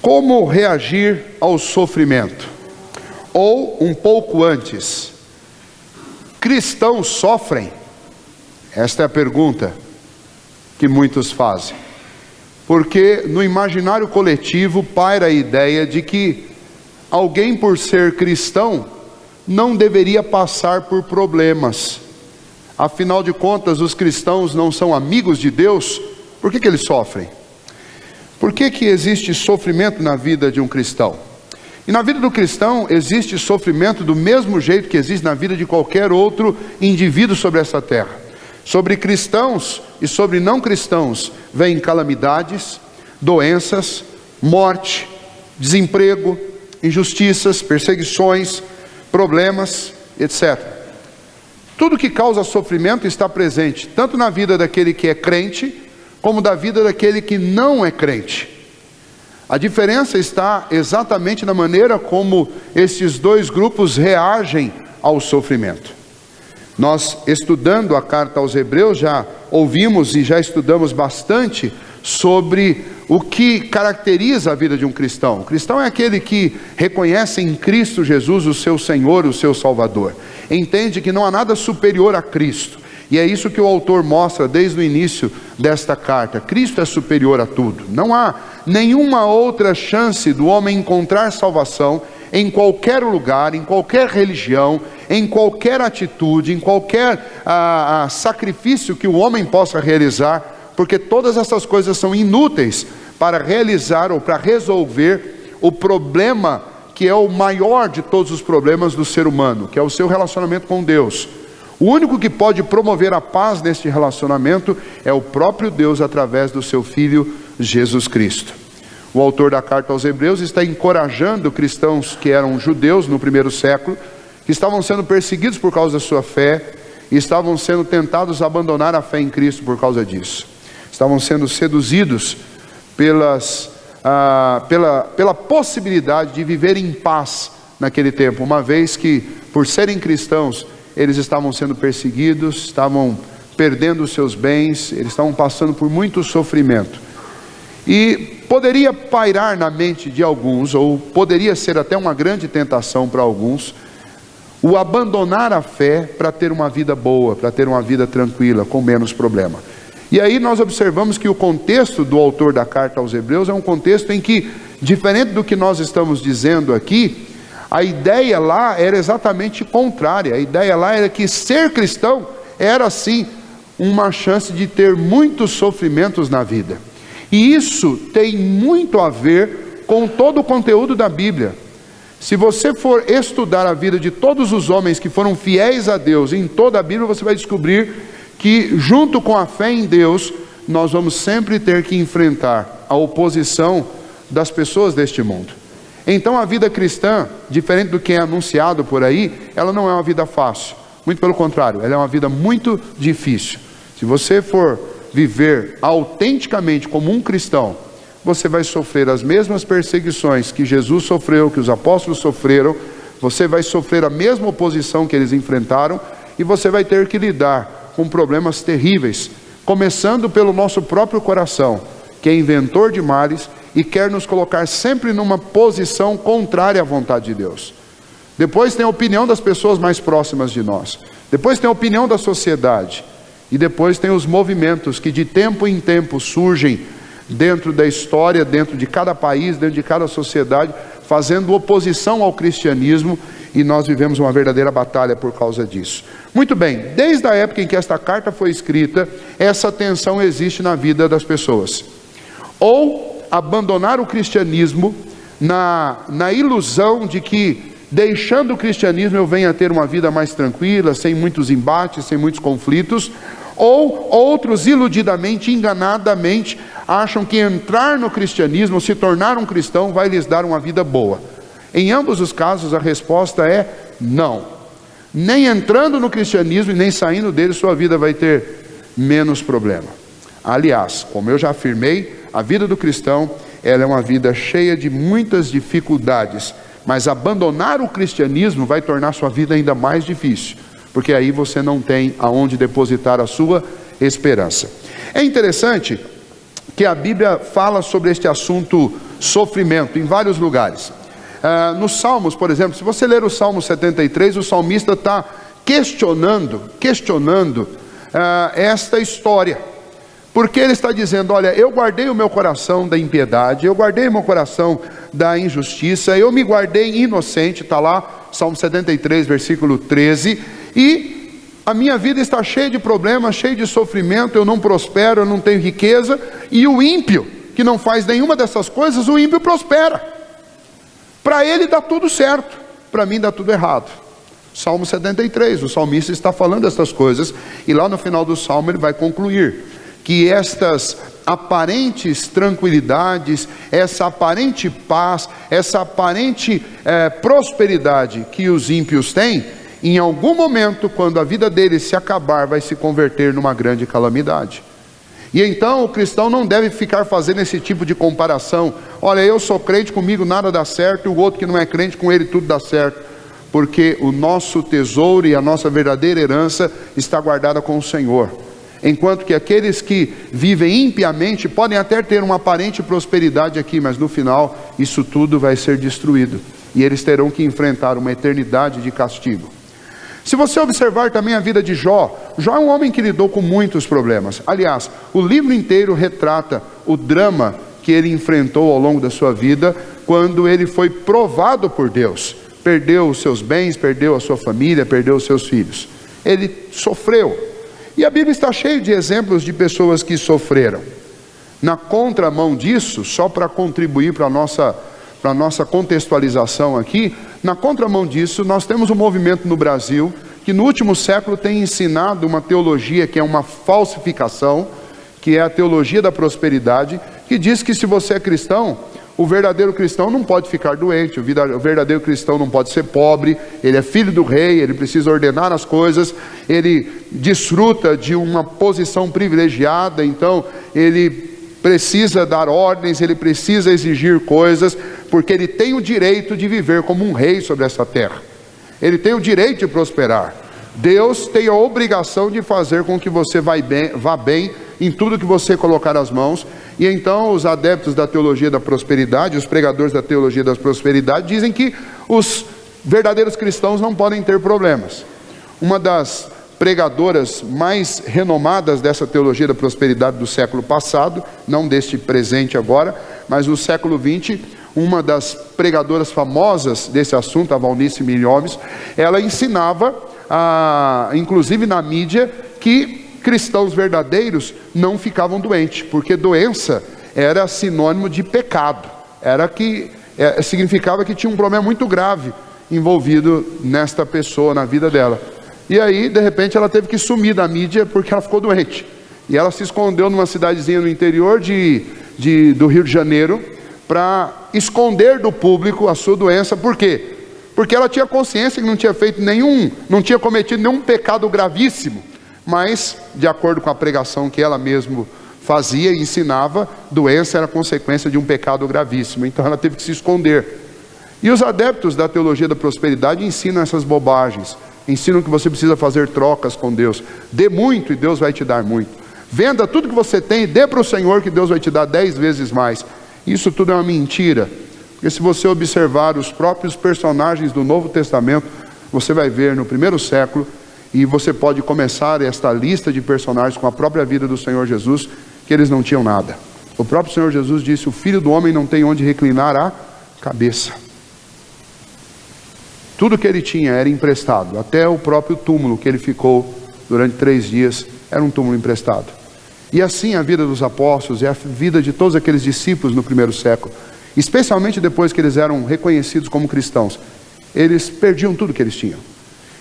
Como reagir ao sofrimento? Ou, um pouco antes, cristãos sofrem? Esta é a pergunta que muitos fazem. Porque no imaginário coletivo paira a ideia de que alguém, por ser cristão, não deveria passar por problemas. Afinal de contas, os cristãos não são amigos de Deus. Por que eles sofrem? Por que existe sofrimento na vida de um cristão? E na vida do cristão existe sofrimento do mesmo jeito que existe na vida de qualquer outro indivíduo sobre essa terra. Sobre cristãos e sobre não cristãos vêm calamidades, doenças, morte, desemprego, injustiças, perseguições, problemas, etc. Tudo que causa sofrimento está presente, tanto na vida daquele que é crente, como da vida daquele que não é crente. A diferença está exatamente na maneira como esses dois grupos reagem ao sofrimento. Nós, estudando a carta aos Hebreus, já ouvimos e já estudamos bastante sobre o que caracteriza a vida de um cristão. O cristão é aquele que reconhece em Cristo Jesus o seu Senhor, o seu Salvador. Entende que não há nada superior a Cristo. E é isso que o autor mostra desde o início desta carta. Cristo é superior a tudo. Não há nenhuma outra chance do homem encontrar salvação em qualquer lugar, em qualquer religião, em qualquer atitude, em qualquer sacrifício que o homem possa realizar, porque todas essas coisas são inúteis para realizar ou para resolver o problema que é o maior de todos os problemas do ser humano, que é o seu relacionamento com Deus. O único que pode promover a paz neste relacionamento é o próprio Deus através do seu Filho Jesus Cristo. O autor da carta aos Hebreus está encorajando cristãos que eram judeus no primeiro século, que estavam sendo perseguidos por causa da sua fé, e estavam sendo tentados a abandonar a fé em Cristo por causa disso. Estavam sendo seduzidos pela possibilidade de viver em paz naquele tempo, uma vez que, por serem cristãos, eles estavam sendo perseguidos, estavam perdendo os seus bens, eles estavam passando por muito sofrimento. E poderia pairar na mente de alguns, ou poderia ser até uma grande tentação para alguns, o abandonar a fé para ter uma vida boa, para ter uma vida tranquila, com menos problema. E aí nós observamos que o contexto do autor da carta aos Hebreus é um contexto em que, diferente do que nós estamos dizendo aqui, a ideia lá era exatamente contrária. A ideia lá era que ser cristão era sim uma chance de ter muitos sofrimentos na vida. E isso tem muito a ver com todo o conteúdo da Bíblia. Se você for estudar a vida de todos os homens que foram fiéis a Deus em toda a Bíblia, você vai descobrir que junto com a fé em Deus, nós vamos sempre ter que enfrentar a oposição das pessoas deste mundo. Então a vida cristã, diferente do que é anunciado por aí, ela não é uma vida fácil. Muito pelo contrário, ela é uma vida muito difícil. Se você for viver autenticamente como um cristão, você vai sofrer as mesmas perseguições que Jesus sofreu, que os apóstolos sofreram, você vai sofrer a mesma oposição que eles enfrentaram, e você vai ter que lidar com problemas terríveis, começando pelo nosso próprio coração, que é inventor de males e quer nos colocar sempre numa posição contrária à vontade de Deus. Depois tem a opinião das pessoas mais próximas de nós, depois tem a opinião da sociedade, e depois tem os movimentos que de tempo em tempo surgem dentro da história, dentro de cada país, dentro de cada sociedade, fazendo oposição ao cristianismo, e nós vivemos uma verdadeira batalha por causa disso. Muito bem, desde a época em que esta carta foi escrita, essa tensão existe na vida das pessoas. Ou abandonar o cristianismo na ilusão de que, deixando o cristianismo, eu venho a ter uma vida mais tranquila, sem muitos embates, sem muitos conflitos. Ou outros, iludidamente, enganadamente, acham que entrar no cristianismo, se tornar um cristão, vai lhes dar uma vida boa. Em ambos os casos, a resposta é não. Nem entrando no cristianismo e nem saindo dele, sua vida vai ter menos problema. Aliás, como eu já afirmei, a vida do cristão, ela é uma vida cheia de muitas dificuldades, mas abandonar o cristianismo vai tornar sua vida ainda mais difícil, porque aí você não tem aonde depositar a sua esperança. É interessante que a Bíblia fala sobre este assunto sofrimento em vários lugares. Nos Salmos, por exemplo, se você ler o Salmo 73, o salmista está questionando esta história, porque ele está dizendo: olha, eu guardei o meu coração da impiedade, eu guardei o meu coração da injustiça, eu me guardei inocente, está lá, Salmo 73, versículo 13, e a minha vida está cheia de problemas, cheia de sofrimento, eu não prospero, eu não tenho riqueza, e o ímpio, que não faz nenhuma dessas coisas, o ímpio prospera. Para ele dá tudo certo, para mim dá tudo errado. Salmo 73, o salmista está falando essas coisas, e lá no final do salmo ele vai concluir que estas aparentes tranquilidades, essa aparente paz, essa aparente prosperidade que os ímpios têm, em algum momento, quando a vida deles se acabar, vai se converter numa grande calamidade. E então o cristão não deve ficar fazendo esse tipo de comparação: olha, eu sou crente, comigo nada dá certo, e o outro que não é crente, com ele tudo dá certo. Porque o nosso tesouro e a nossa verdadeira herança está guardada com o Senhor. Enquanto que aqueles que vivem impiamente podem até ter uma aparente prosperidade aqui, mas no final isso tudo vai ser destruído, e eles terão que enfrentar uma eternidade de castigo. Se você observar também a vida de Jó, Jó é um homem que lidou com muitos problemas. Aliás, o livro inteiro retrata o drama que ele enfrentou ao longo da sua vida, quando ele foi provado por Deus. Perdeu os seus bens, perdeu a sua família, perdeu os seus filhos. Ele sofreu. E a Bíblia está cheia de exemplos de pessoas que sofreram. Na contramão disso, só para contribuir para a nossa contextualização aqui, na contramão disso, nós temos um movimento no Brasil, que no último século tem ensinado uma teologia que é uma falsificação, que é a teologia da prosperidade, que diz que se você é cristão, o verdadeiro cristão não pode ficar doente, o verdadeiro cristão não pode ser pobre, ele é filho do rei, ele precisa ordenar as coisas, ele desfruta de uma posição privilegiada, então ele precisa dar ordens, ele precisa exigir coisas, porque ele tem o direito de viver como um rei sobre essa terra. Ele tem o direito de prosperar. Deus tem a obrigação de fazer com que você vá bem em tudo que você colocar as mãos. E então os adeptos da teologia da prosperidade, os pregadores da teologia da prosperidade, dizem que os verdadeiros cristãos não podem ter problemas. Uma das pregadoras mais renomadas dessa teologia da prosperidade do século passado, não deste presente agora, mas no século 20, uma das pregadoras famosas desse assunto, a Valnice Milhomes, ela ensinava, inclusive na mídia, que cristãos verdadeiros não ficavam doentes, porque doença era sinônimo de pecado, significava que tinha um problema muito grave envolvido nesta pessoa, na vida dela. E aí, de repente, ela teve que sumir da mídia porque ela ficou doente. E ela se escondeu numa cidadezinha no interior do Rio de Janeiro, para esconder do público a sua doença. Por quê? Porque ela tinha consciência que não tinha cometido nenhum pecado gravíssimo. Mas, de acordo com a pregação que ela mesma fazia e ensinava, doença era consequência de um pecado gravíssimo. Então ela teve que se esconder. E os adeptos da teologia da prosperidade ensinam essas bobagens. Ensinam que você precisa fazer trocas com Deus. Dê muito e Deus vai te dar muito. Venda tudo que você tem e dê para o Senhor, que Deus vai te dar 10 vezes mais. Isso tudo é uma mentira. Porque se você observar os próprios personagens do Novo Testamento, você vai ver no primeiro século, e você pode começar esta lista de personagens com a própria vida do Senhor Jesus, que eles não tinham nada. O próprio Senhor Jesus disse: o Filho do Homem não tem onde reclinar a cabeça. Tudo que ele tinha era emprestado, até o próprio túmulo que ele ficou durante 3 dias, era um túmulo emprestado. E assim a vida dos apóstolos, é a vida de todos aqueles discípulos no primeiro século, especialmente depois que eles eram reconhecidos como cristãos, eles perdiam tudo que eles tinham.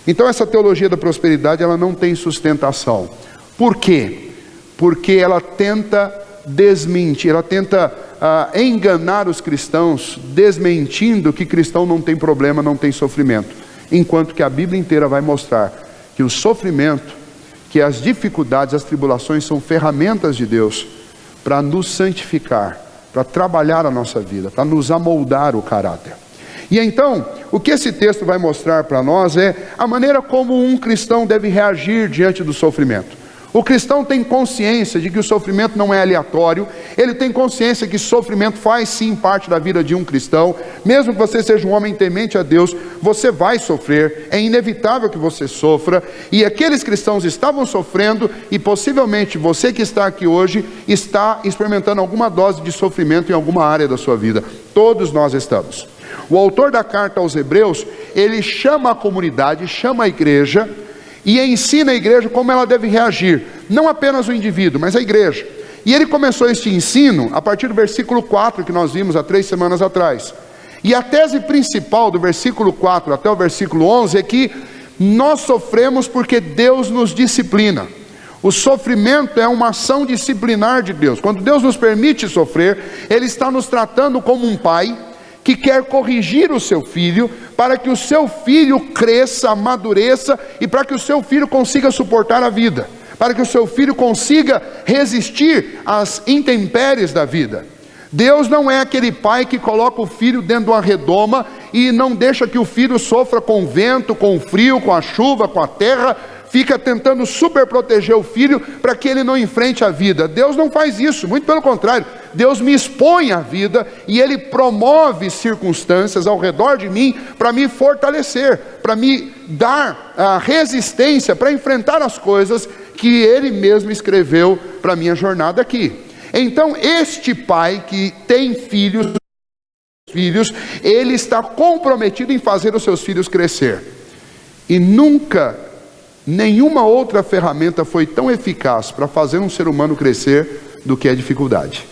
Então essa teologia da prosperidade, ela não tem sustentação. Por quê? Porque ela tenta desmentir, ela tenta enganar os cristãos, desmentindo que cristão não tem problema, não tem sofrimento. Enquanto que a Bíblia inteira vai mostrar que o sofrimento, que as dificuldades, as tribulações são ferramentas de Deus para nos santificar, para trabalhar a nossa vida, para nos amoldar o caráter. E então, o que esse texto vai mostrar para nós é a maneira como um cristão deve reagir diante do sofrimento. O cristão tem consciência de que o sofrimento não é aleatório, ele tem consciência que sofrimento faz sim parte da vida de um cristão. Mesmo que você seja um homem temente a Deus, você vai sofrer, é inevitável que você sofra, e aqueles cristãos estavam sofrendo, e possivelmente você que está aqui hoje, está experimentando alguma dose de sofrimento em alguma área da sua vida. Todos nós estamos. O autor da carta aos Hebreus, ele chama a comunidade, chama a igreja, e ensina a igreja como ela deve reagir, não apenas o indivíduo, mas a igreja. E ele começou este ensino a partir do versículo 4, que nós vimos há 3 semanas atrás. E a tese principal do versículo 4 até o versículo 11 é que nós sofremos porque Deus nos disciplina. O sofrimento é uma ação disciplinar de Deus. Quando Deus nos permite sofrer, Ele está nos tratando como um pai que quer corrigir o seu filho, para que o seu filho cresça, amadureça, e para que o seu filho consiga suportar a vida, para que o seu filho consiga resistir às intempéries da vida. Deus não é aquele pai que coloca o filho dentro de uma redoma e não deixa que o filho sofra com o vento, com o frio, com a chuva, com a terra, fica tentando super proteger o filho para que ele não enfrente a vida. Deus não faz isso, muito pelo contrário. Deus me expõe à vida e Ele promove circunstâncias ao redor de mim para me fortalecer, para me dar a resistência para enfrentar as coisas que Ele mesmo escreveu para a minha jornada aqui. Então este pai que tem filhos, ele está comprometido em fazer os seus filhos crescer. E nunca nenhuma outra ferramenta foi tão eficaz para fazer um ser humano crescer do que a dificuldade.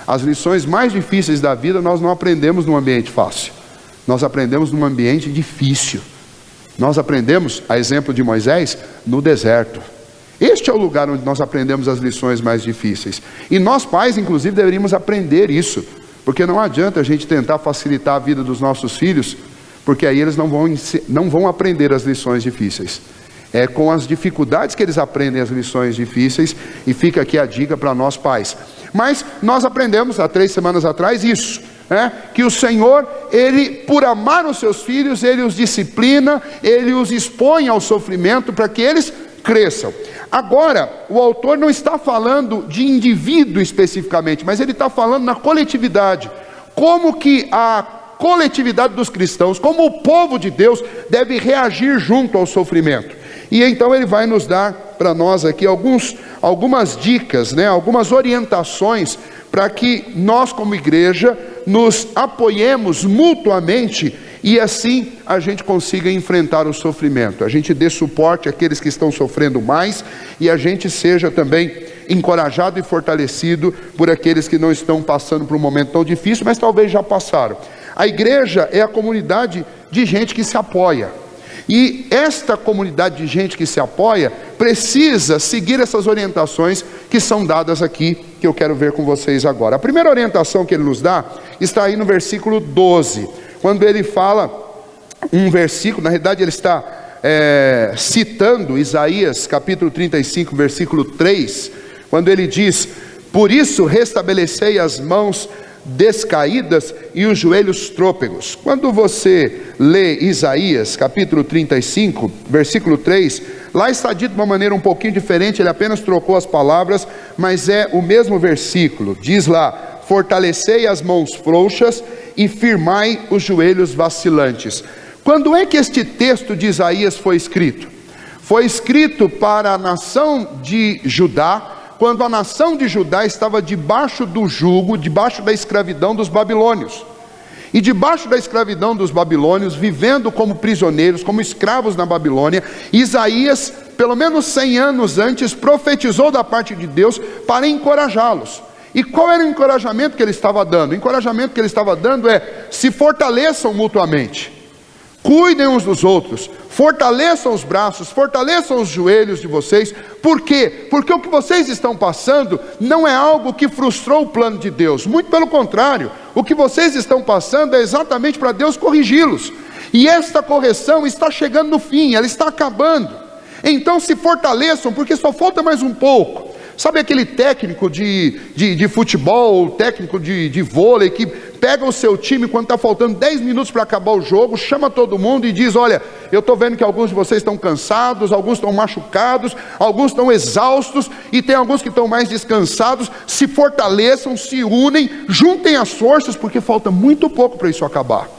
As lições mais difíceis da vida nós não aprendemos num ambiente fácil, nós aprendemos num ambiente difícil. Nós aprendemos, a exemplo de Moisés, no deserto. Este é o lugar onde nós aprendemos as lições mais difíceis. E nós pais, inclusive, deveríamos aprender isso, porque não adianta a gente tentar facilitar a vida dos nossos filhos, porque aí eles não vão aprender as lições difíceis. É com as dificuldades que eles aprendem as lições difíceis, e fica aqui a dica para nós pais. Mas nós aprendemos há 3 semanas atrás isso, que o Senhor, Ele, por amar os seus filhos, Ele os disciplina, Ele os expõe ao sofrimento para que eles cresçam. Agora, o autor não está falando de indivíduo especificamente, mas ele está falando na coletividade. Como que a coletividade dos cristãos, como o povo de Deus, deve reagir junto ao sofrimento. E então ele vai nos dar para nós aqui algumas dicas, algumas orientações para que nós como igreja nos apoiemos mutuamente e assim a gente consiga enfrentar o sofrimento. A gente dê suporte àqueles que estão sofrendo mais e a gente seja também encorajado e fortalecido por aqueles que não estão passando por um momento tão difícil, mas talvez já passaram. A igreja é a comunidade de gente que se apoia. E esta comunidade de gente que se apoia precisa seguir essas orientações que são dadas aqui, que eu quero ver com vocês agora. A primeira orientação que ele nos dá está aí no versículo 12, quando ele fala um versículo, na realidade ele está citando Isaías capítulo 35, versículo 3, quando ele diz: por isso restabelecei as mãos descaídas e os joelhos trôpegos. Quando você lê Isaías capítulo 35, versículo 3, lá está dito de uma maneira um pouquinho diferente, ele apenas trocou as palavras, mas é o mesmo versículo. Diz lá: fortalecei as mãos frouxas e firmai os joelhos vacilantes. Quando é que este texto de Isaías foi escrito? Foi escrito para a nação de Judá, quando a nação de Judá estava debaixo do jugo, debaixo da escravidão dos babilônios. E debaixo da escravidão dos babilônios, vivendo como prisioneiros, como escravos na Babilônia, Isaías, pelo menos 100 anos antes, profetizou da parte de Deus para encorajá-los. E qual era o encorajamento que ele estava dando? O encorajamento que ele estava dando é: se fortaleçam mutuamente, cuidem uns dos outros, fortaleçam os braços, fortaleçam os joelhos de vocês. Por quê? Porque o que vocês estão passando não é algo que frustrou o plano de Deus, muito pelo contrário, o que vocês estão passando é exatamente para Deus corrigi-los, e esta correção está chegando no fim, ela está acabando. Então se fortaleçam, porque só falta mais um pouco. Sabe aquele técnico de futebol, técnico de vôlei, que pega o seu time quando está faltando 10 minutos para acabar o jogo, chama todo mundo e diz: olha, eu estou vendo que alguns de vocês estão cansados, alguns estão machucados, alguns estão exaustos, e tem alguns que estão mais descansados, se fortaleçam, se unem, juntem as forças, porque falta muito pouco para isso acabar.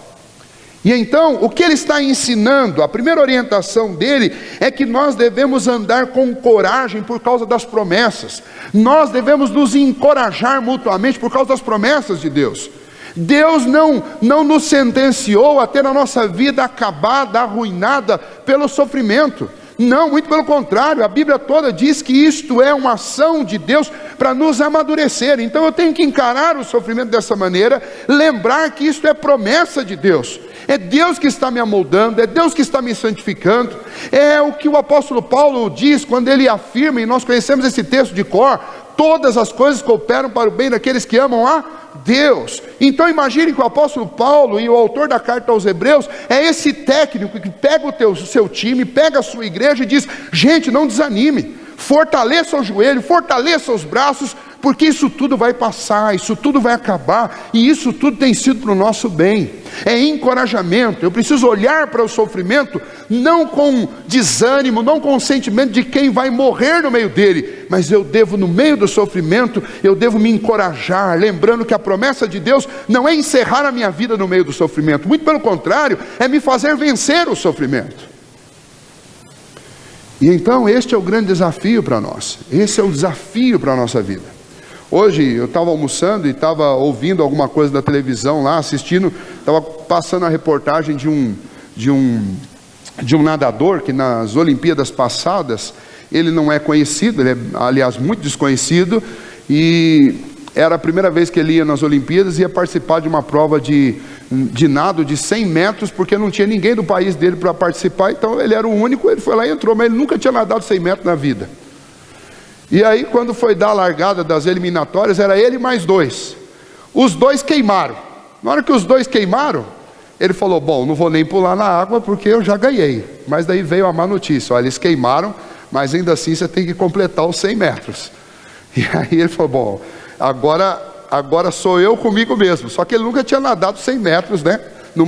E então, o que ele está ensinando, a primeira orientação dele, é que nós devemos andar com coragem por causa das promessas. Nós devemos nos encorajar mutuamente por causa das promessas de Deus. Deus não nos sentenciou a ter a nossa vida acabada, arruinada pelo sofrimento. Não, muito pelo contrário, a Bíblia toda diz que isto é uma ação de Deus para nos amadurecer. Então eu tenho que encarar o sofrimento dessa maneira, lembrar que isto é promessa de Deus. É Deus que está me amoldando, é Deus que está me santificando. É o que o apóstolo Paulo diz quando ele afirma, e nós conhecemos esse texto de cor: todas as coisas cooperam para o bem daqueles que amam a Deus. Então imagine que o apóstolo Paulo e o autor da carta aos Hebreus é esse técnico que pega o seu time, pega a sua igreja e diz: gente, não desanime, fortaleça o joelho, fortaleça os braços, porque isso tudo vai passar, isso tudo vai acabar, e isso tudo tem sido para o nosso bem. É encorajamento. Eu preciso olhar para o sofrimento não com desânimo, não com o sentimento de quem vai morrer no meio dele, mas eu devo, no meio do sofrimento, eu devo me encorajar, lembrando que a promessa de Deus não é encerrar a minha vida no meio do sofrimento, muito pelo contrário, é me fazer vencer o sofrimento. E então este é o grande desafio para nós, esse é o desafio para a nossa vida. Hoje eu estava almoçando e estava ouvindo alguma coisa da televisão lá, assistindo, estava passando a reportagem de um nadador que nas Olimpíadas passadas, ele não é conhecido, ele é, aliás, muito desconhecido, e era a primeira vez que ele ia nas Olimpíadas e ia participar de uma prova de nado de 100 metros, porque não tinha ninguém do país dele para participar, então ele era o único, ele foi lá e entrou, mas ele nunca tinha nadado 100 metros na vida. E aí quando foi dar a largada das eliminatórias, era ele mais dois. Os dois queimaram. Na hora que os dois queimaram, ele falou: bom, não vou nem pular na água porque eu já ganhei. Mas daí veio a má notícia: olha, eles queimaram, mas ainda assim você tem que completar os 100 metros. E aí ele falou: bom, agora sou eu comigo mesmo. Só que ele nunca tinha nadado 100 metros, né? Num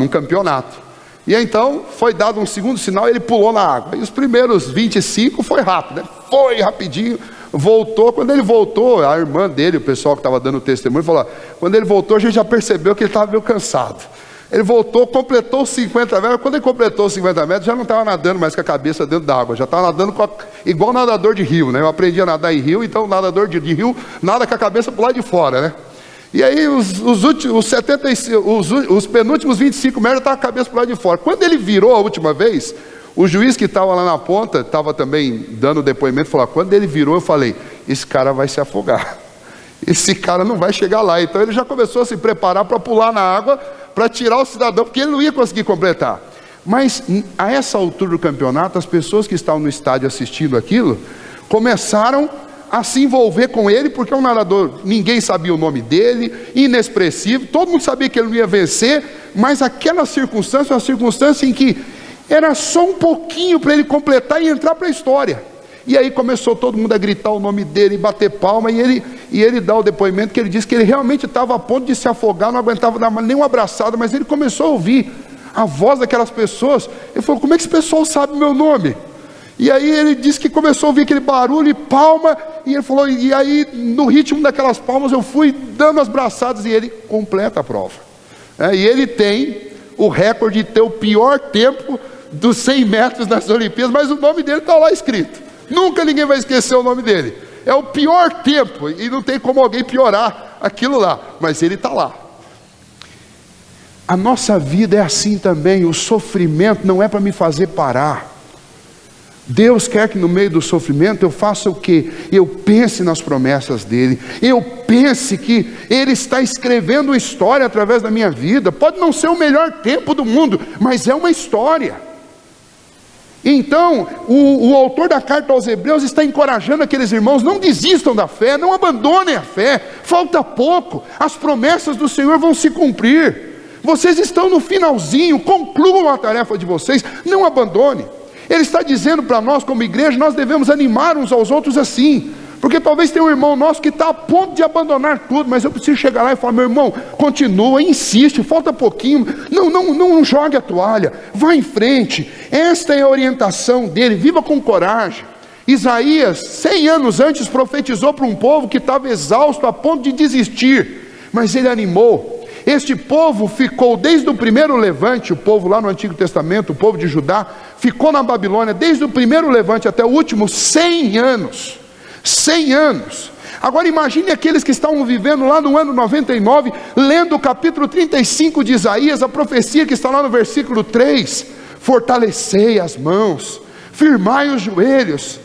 campeonato. E então foi dado um segundo sinal, ele pulou na água. E os primeiros 25 foi rápido, né? Foi rapidinho, voltou. Quando ele voltou, a irmã dele, o pessoal que estava dando o testemunho, falou: quando ele voltou, a gente já percebeu que ele estava meio cansado. Ele voltou, completou os 50 metros. Quando ele completou os 50 metros, já não estava nadando mais com a cabeça dentro da água, já estava nadando igual nadador de rio, né? Eu aprendi a nadar em rio, então nadador de rio nada com a cabeça para o lado de fora, né? E aí os penúltimos 25 metros estavam com a cabeça para o lado de fora. Quando ele virou a última vez, o juiz que estava lá na ponta, estava também dando depoimento, falou: quando ele virou, eu falei: esse cara vai se afogar, esse cara não vai chegar lá. Então ele já começou a se preparar para pular na água, para tirar o cidadão, porque ele não ia conseguir completar. Mas a essa altura do campeonato, as pessoas que estavam no estádio assistindo aquilo, começaram a se envolver com ele, porque é um nadador, ninguém sabia o nome dele, inexpressivo, todo mundo sabia que ele não ia vencer, mas aquela circunstância, uma circunstância em que era só um pouquinho para ele completar e entrar para a história. E aí começou todo mundo a gritar o nome dele, bater palma, e ele dá o depoimento que ele disse que ele realmente estava a ponto de se afogar, não aguentava dar nem uma abraçada, mas ele começou a ouvir a voz daquelas pessoas. Ele falou: como é que esse pessoal sabe o meu nome? E aí ele disse que começou a ouvir aquele barulho e palma, e ele falou: e aí no ritmo daquelas palmas eu fui dando as braçadas, e ele completa a prova. E ele tem o recorde de ter o pior tempo dos 100 metros nas Olimpíadas, mas o nome dele está lá escrito, nunca ninguém vai esquecer o nome dele. É o pior tempo, e não tem como alguém piorar aquilo lá, mas ele está lá. A nossa vida é assim também, o sofrimento não é para me fazer parar. Deus quer que no meio do sofrimento eu faça o quê? Eu pense nas promessas dele, eu pense que ele está escrevendo uma história através da minha vida. Pode não ser o melhor tempo do mundo, mas é uma história. Então o autor da carta aos Hebreus está encorajando aqueles irmãos: não desistam da fé, não abandonem a fé, falta pouco, as promessas do Senhor vão se cumprir, vocês estão no finalzinho, concluam a tarefa de vocês, não abandone. Ele está dizendo para nós como igreja, nós devemos animar uns aos outros assim. Porque talvez tenha um irmão nosso que está a ponto de abandonar tudo, mas eu preciso chegar lá e falar: meu irmão, continua, insiste, falta pouquinho, não jogue a toalha, vá em frente. Esta é a orientação dele, viva com coragem. Isaías, 100 anos antes, profetizou para um povo que estava exausto a ponto de desistir, mas ele animou. Este povo ficou desde o primeiro levante, o povo lá no Antigo Testamento, o povo de Judá, ficou na Babilônia desde o primeiro levante até o último, 100 anos. 100 anos. Agora imagine aqueles que estavam vivendo lá no ano 99, lendo o capítulo 35 de Isaías, a profecia que está lá no versículo 3: fortalecei as mãos, firmai os joelhos.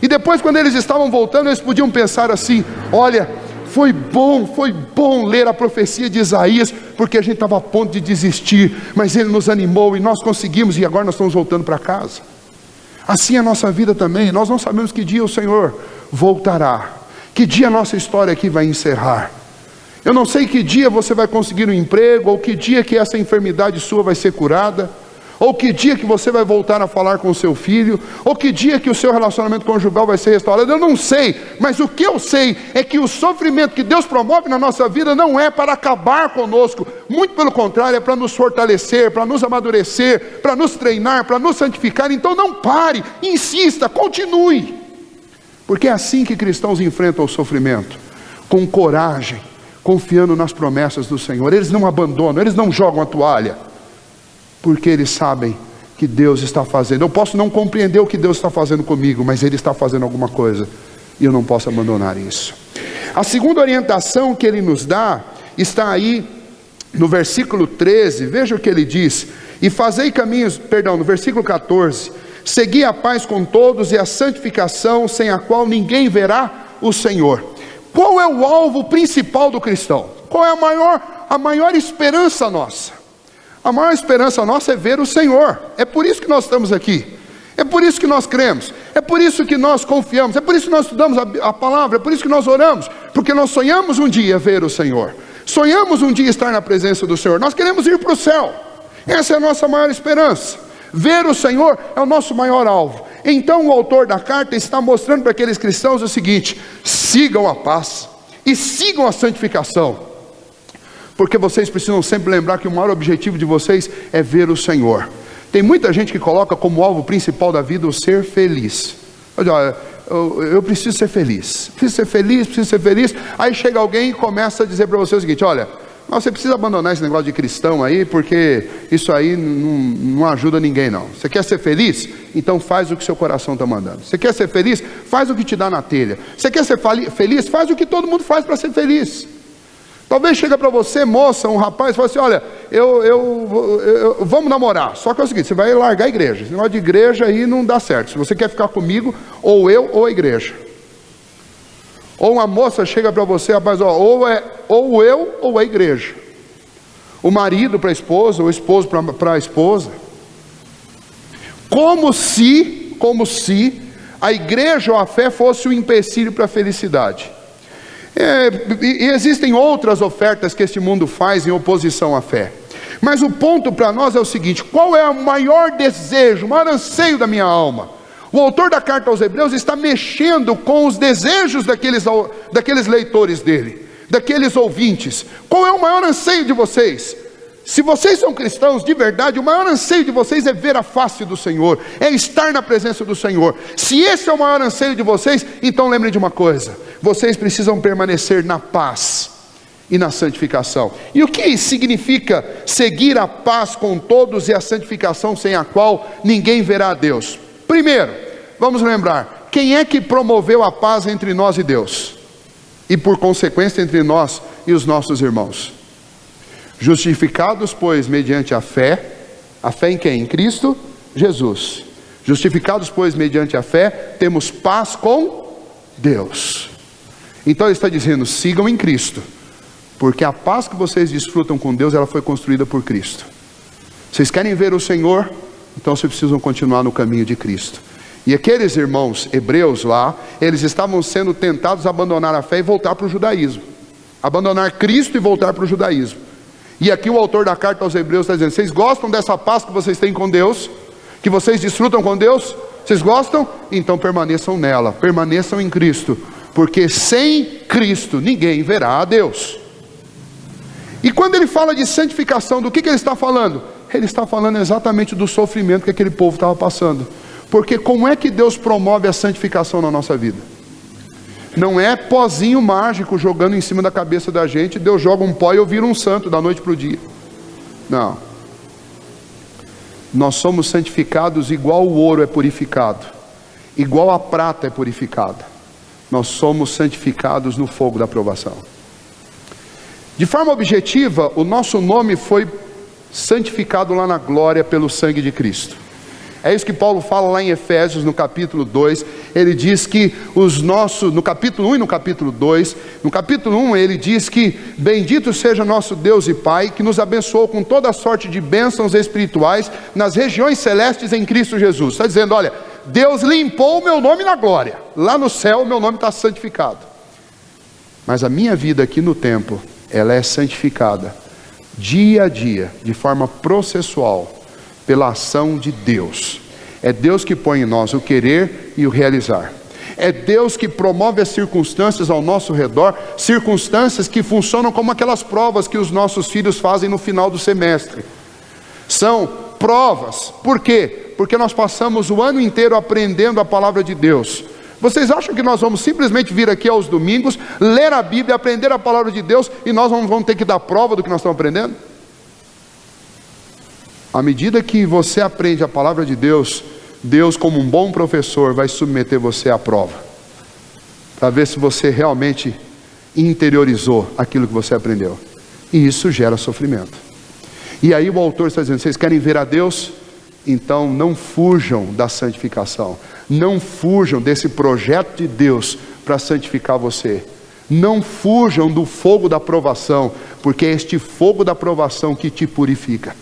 E depois, quando eles estavam voltando, eles podiam pensar assim: olha, foi bom ler a profecia de Isaías, porque a gente estava a ponto de desistir, mas ele nos animou e nós conseguimos, e agora nós estamos voltando para casa. Assim é a nossa vida também. Nós não sabemos que dia o Senhor voltará, que dia a nossa história aqui vai encerrar. Eu não sei que dia você vai conseguir um emprego, ou que dia que essa enfermidade sua vai ser curada, ou que dia que você vai voltar a falar com o seu filho, ou que dia que o seu relacionamento conjugal vai ser restaurado. Eu não sei, mas o que eu sei é que o sofrimento que Deus promove na nossa vida não é para acabar conosco, muito pelo contrário, é para nos fortalecer, para nos amadurecer, para nos treinar, para nos santificar. Então não pare, insista, continue, porque é assim que cristãos enfrentam o sofrimento, com coragem, confiando nas promessas do Senhor. Eles não abandonam, eles não jogam a toalha, porque eles sabem que Deus está fazendo. Eu posso não compreender o que Deus está fazendo comigo, mas Ele está fazendo alguma coisa, e eu não posso abandonar isso. A segunda orientação que Ele nos dá, está aí no versículo 13, veja o que Ele diz: e fazei caminhos, no versículo 14, segui a paz com todos e a santificação, sem a qual ninguém verá o Senhor. Qual é o alvo principal do cristão? Qual é a maior esperança nossa? A maior esperança nossa é ver o Senhor. É por isso que nós estamos aqui, é por isso que nós cremos, é por isso que nós confiamos, é por isso que nós estudamos a palavra, é por isso que nós oramos, porque nós sonhamos um dia ver o Senhor, sonhamos um dia estar na presença do Senhor, nós queremos ir para o céu. Essa é a nossa maior esperança. Ver o Senhor é o nosso maior alvo. Então o autor da carta está mostrando para aqueles cristãos o seguinte: sigam a paz e sigam a santificação, porque vocês precisam sempre lembrar que o maior objetivo de vocês é ver o Senhor. Tem muita gente que coloca como alvo principal da vida o ser feliz. Olha, eu preciso ser feliz, preciso ser feliz. Aí chega alguém e começa a dizer para você o seguinte: olha, você precisa abandonar esse negócio de cristão aí, porque isso aí não ajuda ninguém não. Você quer ser feliz? Então faz o que seu coração está mandando. Você quer ser feliz? Faz o que te dá na telha. Você quer ser feliz? Faz o que todo mundo faz para ser feliz. Talvez chega para você, moça, um rapaz, e fala assim: olha, vamos namorar. Só que é o seguinte, você vai largar a igreja. Esse negócio de igreja aí não dá certo. Se você quer ficar comigo, ou eu ou a igreja. Ou uma moça chega para você, rapaz, ou eu ou a igreja. O marido para a esposa, ou o esposo para a esposa. Como se a igreja ou a fé fosse um empecilho para a felicidade. E existem outras ofertas que este mundo faz em oposição à fé. Mas o ponto para nós é o seguinte: qual é o maior desejo, o maior anseio da minha alma? O autor da carta aos Hebreus está mexendo com os desejos daqueles leitores dele, daqueles ouvintes. Qual é o maior anseio de vocês? Se vocês são cristãos de verdade, o maior anseio de vocês é ver a face do Senhor, é estar na presença do Senhor. Se esse é o maior anseio de vocês, então lembrem de uma coisa: vocês precisam permanecer na paz e na santificação. E o que significa seguir a paz com todos e a santificação, sem a qual ninguém verá a Deus? Primeiro, vamos lembrar, quem é que promoveu a paz entre nós e Deus? E por consequência entre nós e os nossos irmãos? Justificados, pois, mediante a fé em quem? Em Cristo Jesus. Justificados, pois, mediante a fé, temos paz com Deus. Então ele está dizendo: sigam em Cristo, porque a paz que vocês desfrutam com Deus, ela foi construída por Cristo. Vocês querem ver o Senhor? Então vocês precisam continuar no caminho de Cristo. E aqueles irmãos hebreus lá, eles estavam sendo tentados a abandonar a fé e voltar para o judaísmo, abandonar Cristo e voltar para o judaísmo. E aqui o autor da carta aos Hebreus está dizendo: vocês gostam dessa paz que vocês têm com Deus? Que vocês desfrutam com Deus? Vocês gostam? Então permaneçam nela, permaneçam em Cristo, porque sem Cristo ninguém verá a Deus. E quando ele fala de santificação, do que ele está falando? Ele está falando exatamente do sofrimento que aquele povo estava passando. Porque como é que Deus promove a santificação na nossa vida? Não é pozinho mágico jogando em cima da cabeça da gente, Deus joga um pó e eu viro um santo da noite para o dia. Não. Nós somos santificados igual o ouro é purificado, igual a prata é purificada. Nós somos santificados no fogo da provação. De forma objetiva, o nosso nome foi santificado lá na glória pelo sangue de Cristo. É isso que Paulo fala lá em Efésios, no capítulo 2, ele diz que no capítulo 1 e no capítulo 2, no capítulo 1 ele diz que bendito seja nosso Deus e Pai, que nos abençoou com toda sorte de bênçãos espirituais nas regiões celestes em Cristo Jesus. Está dizendo, olha, Deus limpou o meu nome na glória, lá no céu o meu nome está santificado. Mas a minha vida aqui no templo, ela é santificada dia a dia, de forma processual, pela ação de Deus. É Deus que põe em nós o querer e o realizar. É Deus que promove as circunstâncias ao nosso redor, circunstâncias que funcionam como aquelas provas que os nossos filhos fazem no final do semestre. São provas. Por quê? Porque nós passamos o ano inteiro aprendendo a palavra de Deus. Vocês acham que nós vamos simplesmente vir aqui aos domingos, ler a Bíblia, aprender a palavra de Deus e nós não vamos ter que dar prova do que nós estamos aprendendo? À medida que você aprende a palavra de Deus, Deus, como um bom professor, vai submeter você à prova, para ver se você realmente interiorizou aquilo que você aprendeu. E isso gera sofrimento. E aí o autor está dizendo, vocês querem ver a Deus? Então não fujam da santificação, não fujam desse projeto de Deus para santificar você. Não fujam do fogo da provação, porque é este fogo da provação que te purifica.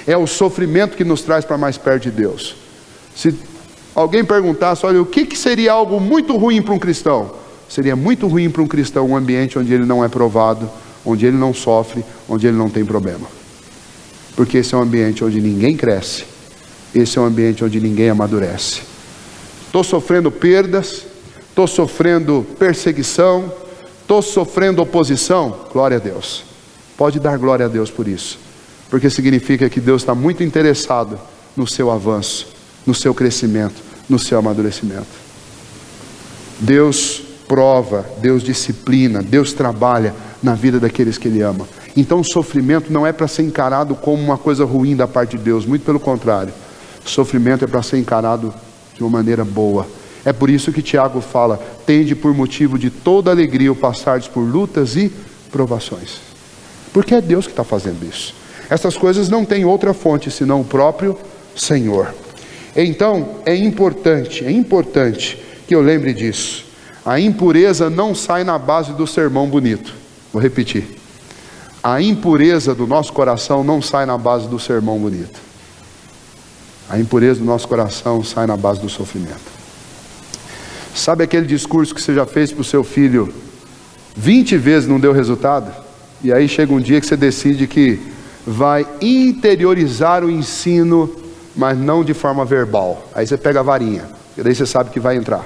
É o sofrimento que nos traz para mais perto de Deus. Se alguém perguntasse, olha, o que seria algo muito ruim para um cristão? Seria muito ruim para um cristão um ambiente onde ele não é provado, onde ele não sofre, onde ele não tem problema. Porque esse é um ambiente onde ninguém cresce, esse é um ambiente onde ninguém amadurece. Estou sofrendo perdas, estou sofrendo perseguição, estou sofrendo oposição, glória a Deus. Pode dar glória a Deus por isso, porque significa que Deus está muito interessado no seu avanço, no seu crescimento, no seu amadurecimento. Deus prova, Deus disciplina, Deus trabalha na vida daqueles que Ele ama. Então o sofrimento não é para ser encarado como uma coisa ruim da parte de Deus, muito pelo contrário. O sofrimento é para ser encarado de uma maneira boa. É por isso que Tiago fala, tende por motivo de toda alegria o passardes por lutas e provações. Porque é Deus que está fazendo isso. Essas coisas não têm outra fonte senão o próprio Senhor. Então é importante que eu lembre disso. A impureza não sai na base do sermão bonito. Vou repetir. A impureza do nosso coração não sai na base do sermão bonito. A impureza do nosso coração sai na base do sofrimento. Sabe aquele discurso que você já fez para o seu filho 20 vezes não deu resultado? E aí chega um dia que você decide que vai interiorizar o ensino, mas não de forma verbal. Aí você pega a varinha, e daí você sabe que vai entrar,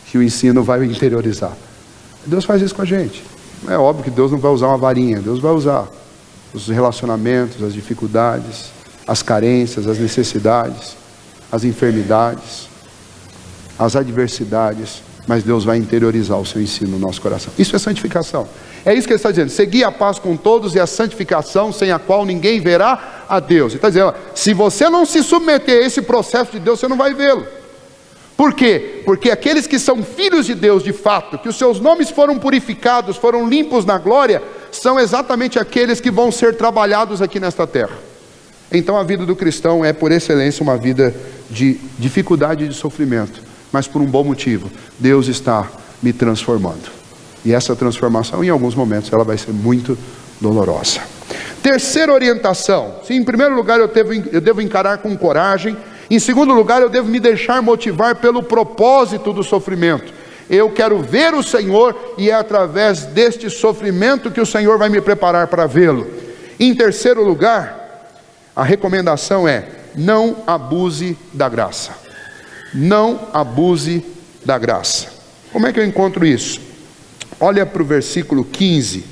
que o ensino vai interiorizar. Deus faz isso com a gente. É óbvio que Deus não vai usar uma varinha, Deus vai usar os relacionamentos, as dificuldades, as carências, as necessidades, as enfermidades, as adversidades, mas Deus vai interiorizar o seu ensino no nosso coração. Isso é santificação. É isso que ele está dizendo, segui a paz com todos e a santificação, sem a qual ninguém verá a Deus. Ele está dizendo, se você não se submeter a esse processo de Deus, você não vai vê-lo. Por quê? Porque aqueles que são filhos de Deus de fato, que os seus nomes foram purificados, foram limpos na glória, são exatamente aqueles que vão ser trabalhados aqui nesta terra. Então a vida do cristão é por excelência uma vida de dificuldade e de sofrimento, mas por um bom motivo. Deus está me transformando. E essa transformação, em alguns momentos, ela vai ser muito dolorosa. Terceira orientação. Se em primeiro lugar eu devo encarar com coragem. Em segundo lugar, eu devo me deixar motivar pelo propósito do sofrimento. Eu quero ver o Senhor e é através deste sofrimento que o Senhor vai me preparar para vê-lo. Em terceiro lugar, a recomendação é: não abuse da graça. Não abuse da graça. Como é que eu encontro isso? Olha para o versículo 15.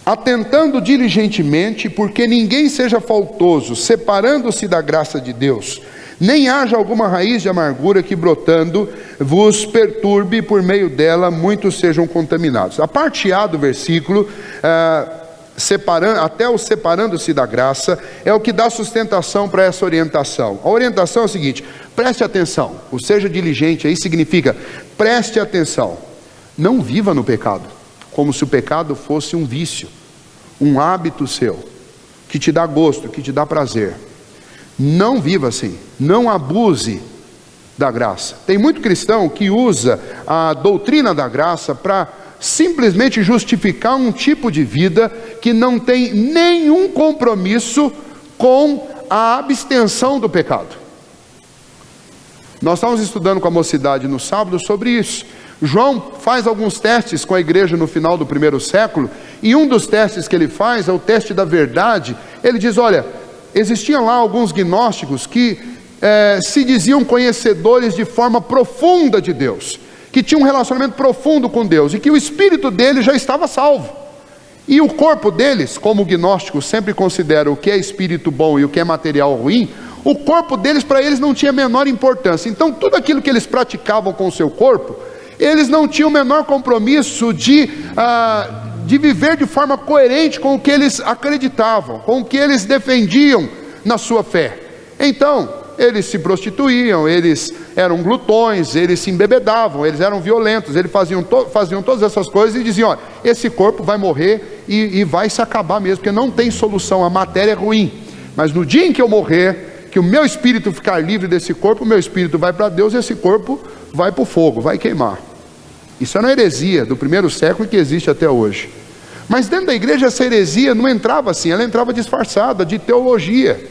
Atentando diligentemente, porque ninguém seja faltoso, separando-se da graça de Deus, nem haja alguma raiz de amargura que brotando vos perturbe, por meio dela muitos sejam contaminados. A parte A do versículo, até o separando-se da graça, é o que dá sustentação para essa orientação. A orientação é o seguinte: preste atenção. O seja diligente aí significa preste atenção. Não viva no pecado, como se o pecado fosse um vício, um hábito seu, que te dá gosto, que te dá prazer. Não viva assim, não abuse da graça. Tem muito cristão que usa a doutrina da graça para simplesmente justificar um tipo de vida que não tem nenhum compromisso com a abstenção do pecado. Nós estávamos estudando com a mocidade no sábado sobre isso. João faz alguns testes com a igreja no final do primeiro século, e um dos testes que ele faz é o teste da verdade. Ele diz: olha, existiam lá alguns gnósticos que se diziam conhecedores de forma profunda de Deus, que tinham um relacionamento profundo com Deus, e que o espírito deles já estava salvo. E o corpo deles, como o gnóstico sempre considera o que é espírito bom e o que é material ruim, o corpo deles, para eles, não tinha a menor importância. Então tudo aquilo que eles praticavam com o seu corpo, eles não tinham o menor compromisso de viver de forma coerente com o que eles acreditavam, com o que eles defendiam na sua fé. Então, eles se prostituíam, eles eram glutões, eles se embebedavam, eles eram violentos, eles faziam todas essas coisas e diziam: olha, esse corpo vai morrer e vai se acabar mesmo, porque não tem solução, a matéria é ruim. Mas no dia em que eu morrer, que o meu espírito ficar livre desse corpo, o meu espírito vai para Deus e esse corpo vai para o fogo, vai queimar. Isso é uma heresia do primeiro século que existe até hoje. Mas dentro da igreja essa heresia não entrava assim, ela entrava disfarçada de teologia.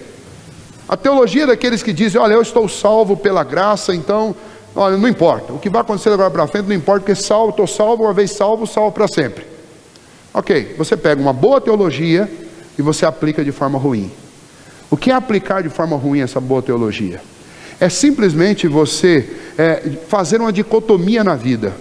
A teologia daqueles que dizem: olha, eu estou salvo pela graça, então, olha, não importa, o que vai acontecer agora para frente não importa, porque estou salvo, uma vez salvo, salvo para sempre. Ok, você pega uma boa teologia e você aplica de forma ruim. O que é aplicar de forma ruim essa boa teologia? É simplesmente você fazer uma dicotomia na vida.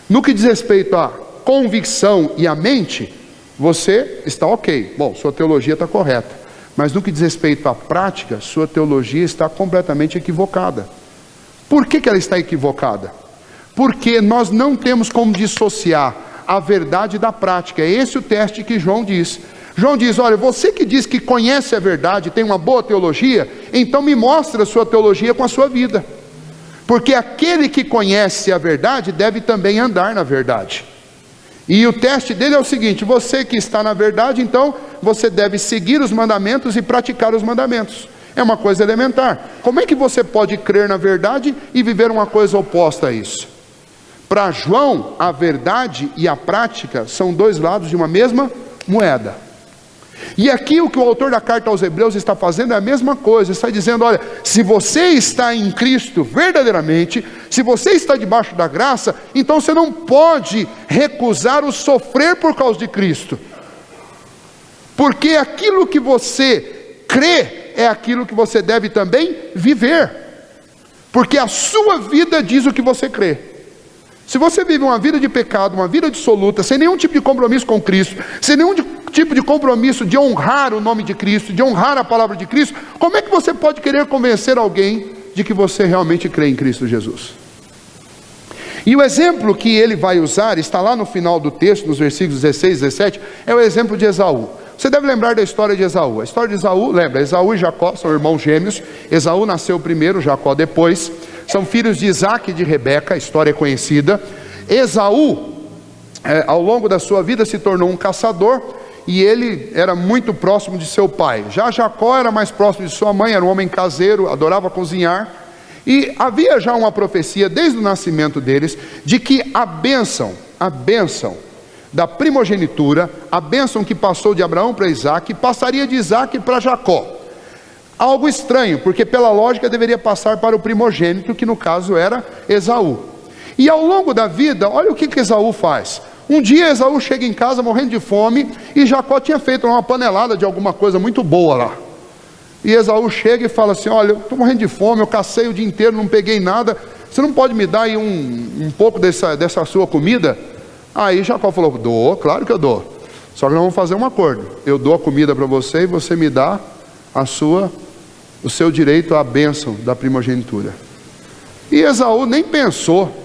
No que diz respeito à convicção e à mente, você está ok, bom, sua teologia está correta. Mas no que diz respeito à prática, sua teologia está completamente equivocada. Por que ela está equivocada? Porque nós não temos como dissociar a verdade da prática. É esse o teste que João diz. João diz: olha, você que diz que conhece a verdade, tem uma boa teologia, então me mostra a sua teologia com a sua vida. Porque aquele que conhece a verdade deve também andar na verdade. E o teste dele é o seguinte: você que está na verdade, então você deve seguir os mandamentos e praticar os mandamentos. É uma coisa elementar. Como é que você pode crer na verdade e viver uma coisa oposta a isso? Para João, a verdade e a prática são dois lados de uma mesma moeda. E aqui o que o autor da carta aos Hebreus está fazendo é a mesma coisa. Está dizendo: olha, se você está em Cristo verdadeiramente, se você está debaixo da graça, então você não pode recusar o sofrer por causa de Cristo. Porque aquilo que você crê é aquilo que você deve também viver. Porque a sua vida diz o que você crê. Se você vive uma vida de pecado, uma vida dissoluta, sem nenhum tipo de compromisso com Cristo, sem nenhum tipo de compromisso de honrar o nome de Cristo, de honrar a palavra de Cristo, como é que você pode querer convencer alguém de que você realmente crê em Cristo Jesus? E o exemplo que ele vai usar, está lá no final do texto, nos versículos 16 e 17, é o exemplo de Esaú. Você deve lembrar da história de Esaú. A história de Esaú, lembra, Esaú e Jacó são irmãos gêmeos. Esaú nasceu primeiro, Jacó depois. São filhos de Isaac e de Rebeca, a história é conhecida. Esaú, ao longo da sua vida, se tornou um caçador, e ele era muito próximo de seu pai. Já Jacó era mais próximo de sua mãe, era um homem caseiro, adorava cozinhar. E havia já uma profecia, desde o nascimento deles, de que a bênção da primogenitura, a bênção que passou de Abraão para Isaac, passaria de Isaac para Jacó. Algo estranho, porque pela lógica deveria passar para o primogênito, que no caso era Esaú. E ao longo da vida, olha o que Esaú faz. Um dia Esaú chega em casa morrendo de fome, e Jacó tinha feito uma panelada de alguma coisa muito boa lá. E Esaú chega e fala assim: olha, eu estou morrendo de fome, eu cacei o dia inteiro, não peguei nada, você não pode me dar aí um pouco dessa sua comida? Aí Jacó falou: dou, claro que eu dou, só que nós vamos fazer um acordo, eu dou a comida para você e você me dá o seu direito à bênção da primogenitura. E Esaú nem pensou.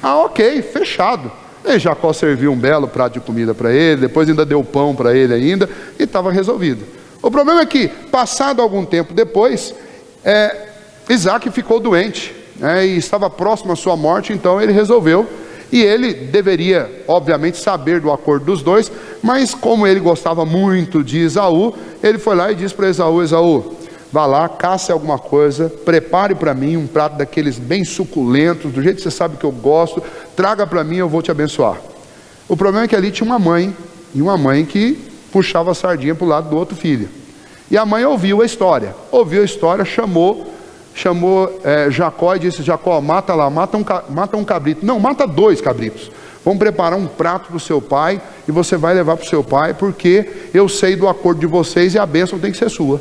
Ok, fechado. E Jacó serviu um belo prato de comida para ele, depois ainda deu pão para ele ainda, e estava resolvido. O problema é que, passado algum tempo depois, Isaac ficou doente, e estava próximo à sua morte, então ele resolveu, e ele deveria, obviamente, saber do acordo dos dois, mas como ele gostava muito de Esaú, ele foi lá e disse para Esaú: Esaú, vá lá, caça alguma coisa, prepare para mim um prato daqueles bem suculentos, do jeito que você sabe que eu gosto, traga para mim, eu vou te abençoar. O problema é que ali tinha uma mãe, e uma mãe que puxava a sardinha para o lado do outro filho. E a mãe ouviu a história, chamou Jacó e disse: Jacó, mata lá, mata um cabrito. Não, mata 2 cabritos. Vamos preparar um prato para o seu pai, e você vai levar para o seu pai, porque eu sei do acordo de vocês, e a bênção tem que ser sua.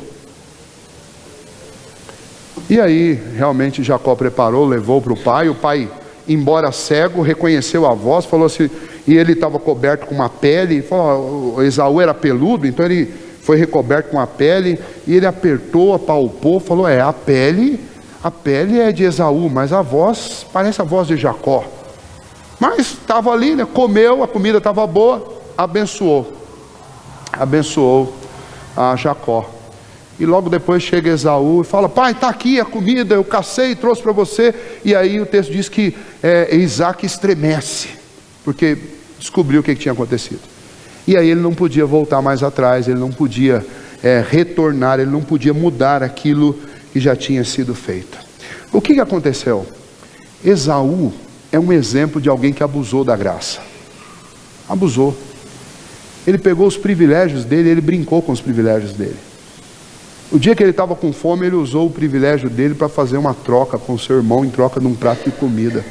E aí, realmente, Jacó preparou, levou para o pai, embora cego, reconheceu a voz, falou assim, e ele estava coberto com uma pele, falou, Esaú era peludo, então ele foi recoberto com a pele, e ele apertou, apalpou, falou: a pele é de Esaú, mas a voz, parece a voz de Jacó. Mas estava ali, né? Comeu, a comida estava boa, abençoou a Jacó. E logo depois chega Esaú e fala: pai, está aqui a comida, eu cacei e trouxe para você. E aí o texto diz que Isaac estremece, porque descobriu o que tinha acontecido. E aí ele não podia voltar mais atrás, ele não podia retornar, ele não podia mudar aquilo que já tinha sido feito. O que aconteceu? Esaú é um exemplo de alguém que abusou da graça. Abusou. Ele pegou os privilégios dele, ele brincou com os privilégios dele. O dia que ele estava com fome, ele usou o privilégio dele para fazer uma troca com o seu irmão em troca de um prato de comida.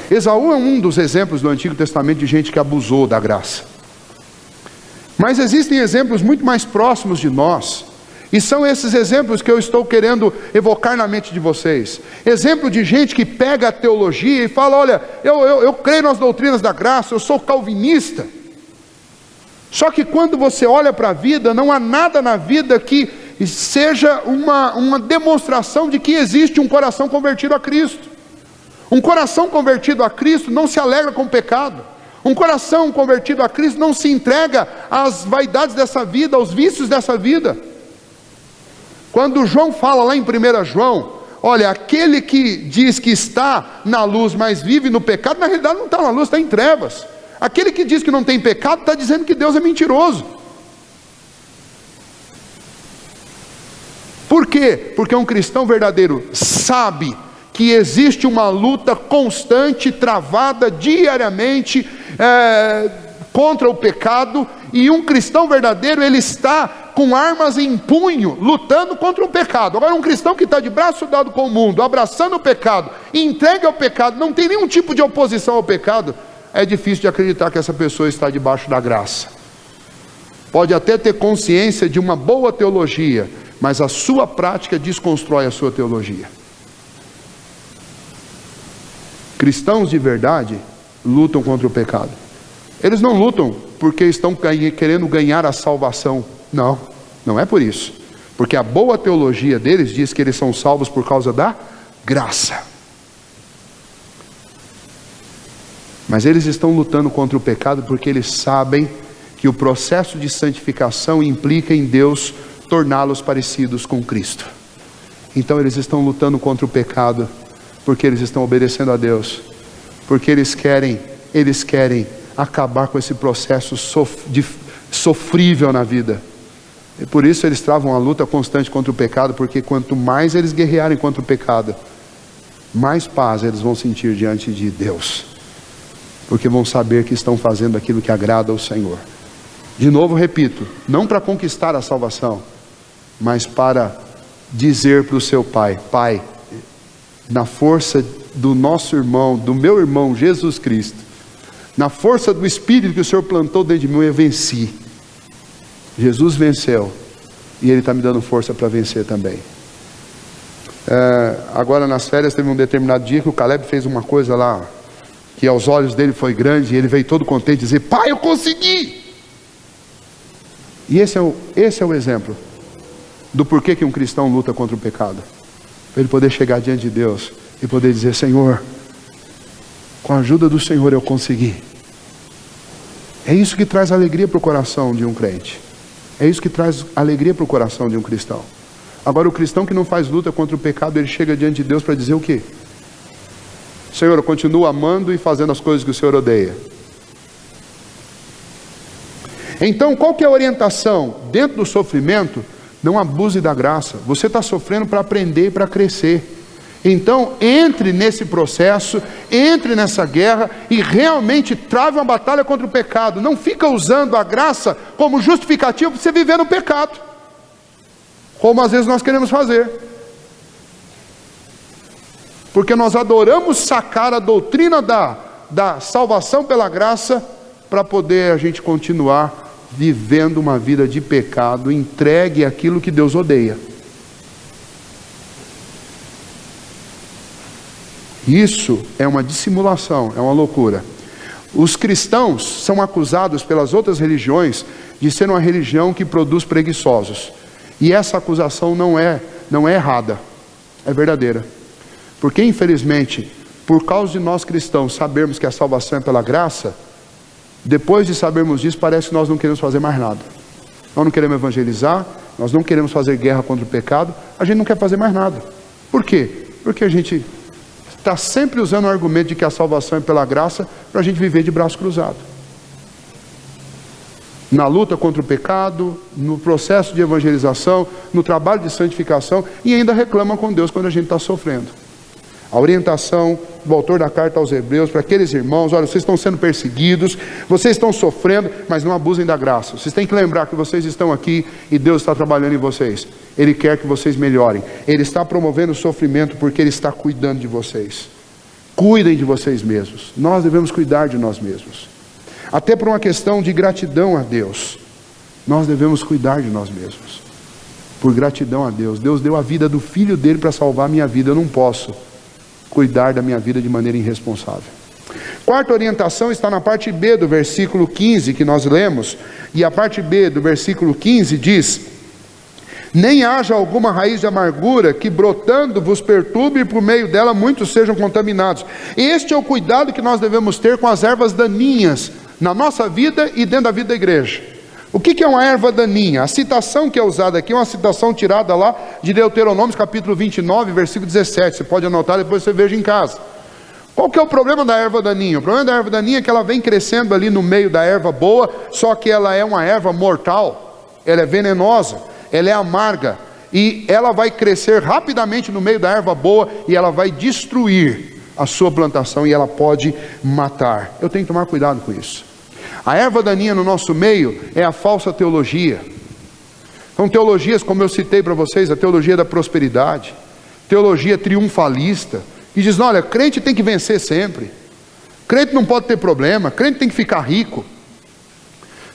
Esaú é um dos exemplos do Antigo Testamento de gente que abusou da graça. Mas existem exemplos muito mais próximos de nós, e são esses exemplos que eu estou querendo evocar na mente de vocês. Exemplo de gente que pega a teologia e fala: olha, eu creio nas doutrinas da graça, eu sou calvinista. Só que quando você olha para a vida, não há nada na vida que seja uma demonstração de que existe um coração convertido a Cristo. Um coração convertido a Cristo não se alegra com o pecado. Um coração convertido a Cristo não se entrega às vaidades dessa vida, aos vícios dessa vida. Quando João fala lá em 1 João, olha, aquele que diz que está na luz, mas vive no pecado, na realidade não está na luz, está em trevas. Aquele que diz que não tem pecado, está dizendo que Deus é mentiroso. Por quê? Porque um cristão verdadeiro sabe que existe uma luta constante, travada diariamente contra o pecado, e um cristão verdadeiro, ele está com armas em punho, lutando contra o pecado. Agora, um cristão que está de braço dado com o mundo, abraçando o pecado, entregue ao pecado, não tem nenhum tipo de oposição ao pecado, é difícil de acreditar que essa pessoa está debaixo da graça. Pode até ter consciência de uma boa teologia, mas a sua prática desconstrói a sua teologia. Cristãos de verdade lutam contra o pecado. Eles não lutam porque estão querendo ganhar a salvação. Não, não é por isso. Porque a boa teologia deles diz que eles são salvos por causa da graça. Mas eles estão lutando contra o pecado porque eles sabem que o processo de santificação implica em Deus torná-los parecidos com Cristo. Então eles estão lutando contra o pecado porque eles estão obedecendo a Deus, porque eles querem acabar com esse processo sofrível na vida. E por isso eles travam a luta constante contra o pecado, porque quanto mais eles guerrearem contra o pecado, mais paz eles vão sentir diante de Deus, porque vão saber que estão fazendo aquilo que agrada ao Senhor. De novo repito, não para conquistar a salvação, mas para dizer para o seu pai: Pai, na força do nosso irmão, do meu irmão Jesus Cristo, na força do Espírito que o Senhor plantou dentro de mim, eu venci. Jesus venceu, e Ele está me dando força para vencer também. Agora nas férias teve um determinado dia que o Caleb fez uma coisa lá, que aos olhos dele foi grande, e ele veio todo contente dizer: pai, eu consegui! E esse é o exemplo do porquê que um cristão luta contra o pecado. Para ele poder chegar diante de Deus e poder dizer: Senhor, com a ajuda do Senhor eu consegui. É isso que traz alegria para o coração de um crente. É isso que traz alegria para o coração de um cristão. Agora o cristão que não faz luta contra o pecado, ele chega diante de Deus para dizer o quê? Senhor, eu continuo amando e fazendo as coisas que o Senhor odeia. Então, qual que é a orientação? Dentro do sofrimento, não abuse da graça. Você está sofrendo para aprender e para crescer. Então, entre nesse processo, entre nessa guerra e realmente trave uma batalha contra o pecado. Não fica usando a graça como justificativo para você viver no pecado, como às vezes nós queremos fazer. Porque nós adoramos sacar a doutrina da salvação pela graça para poder a gente continuar vivendo uma vida de pecado, entregue àquilo que Deus odeia. Isso é uma dissimulação, é uma loucura. Os cristãos são acusados pelas outras religiões de ser uma religião que produz preguiçosos. E essa acusação não é errada, é verdadeira. Porque infelizmente, por causa de nós cristãos sabermos que a salvação é pela graça, depois de sabermos disso, parece que nós não queremos fazer mais nada. Nós não queremos evangelizar, nós não queremos fazer guerra contra o pecado, a gente não quer fazer mais nada. Por quê? Porque a gente está sempre usando o argumento de que a salvação é pela graça para a gente viver de braço cruzado. Na luta contra o pecado, no processo de evangelização, no trabalho de santificação, e ainda reclama com Deus quando a gente está sofrendo. A orientação do autor da carta aos Hebreus para aqueles irmãos: olha, vocês estão sendo perseguidos, vocês estão sofrendo, mas não abusem da graça. Vocês têm que lembrar que vocês estão aqui e Deus está trabalhando em vocês. Ele quer que vocês melhorem. Ele está promovendo o sofrimento porque Ele está cuidando de vocês. Cuidem de vocês mesmos. Nós devemos cuidar de nós mesmos. Até por uma questão de gratidão a Deus, nós devemos cuidar de nós mesmos. Por gratidão a Deus. Deus deu a vida do Filho dele para salvar a minha vida. Eu não posso cuidar da minha vida de maneira irresponsável. Quarta orientação está na parte B do versículo 15 que nós lemos. E a parte B do versículo 15 diz: nem haja alguma raiz de amargura que brotando vos perturbe e por meio dela muitos sejam contaminados. Este é o cuidado que nós devemos ter com as ervas daninhas na nossa vida e dentro da vida da igreja. O que é uma erva daninha? A citação que é usada aqui é uma citação tirada lá de Deuteronômio capítulo 29, versículo 17. Você pode anotar, depois você veja em casa. Qual que é o problema da erva daninha? O problema da erva daninha é que ela vem crescendo ali no meio da erva boa, só que ela é uma erva mortal, ela é venenosa, ela é amarga, e ela vai crescer rapidamente no meio da erva boa, e ela vai destruir a sua plantação, e ela pode matar. Eu tenho que tomar cuidado com isso. A erva daninha no nosso meio é a falsa teologia. São teologias, como eu citei para vocês, a teologia da prosperidade, teologia triunfalista, que diz: olha, crente tem que vencer sempre, crente não pode ter problema, crente tem que ficar rico.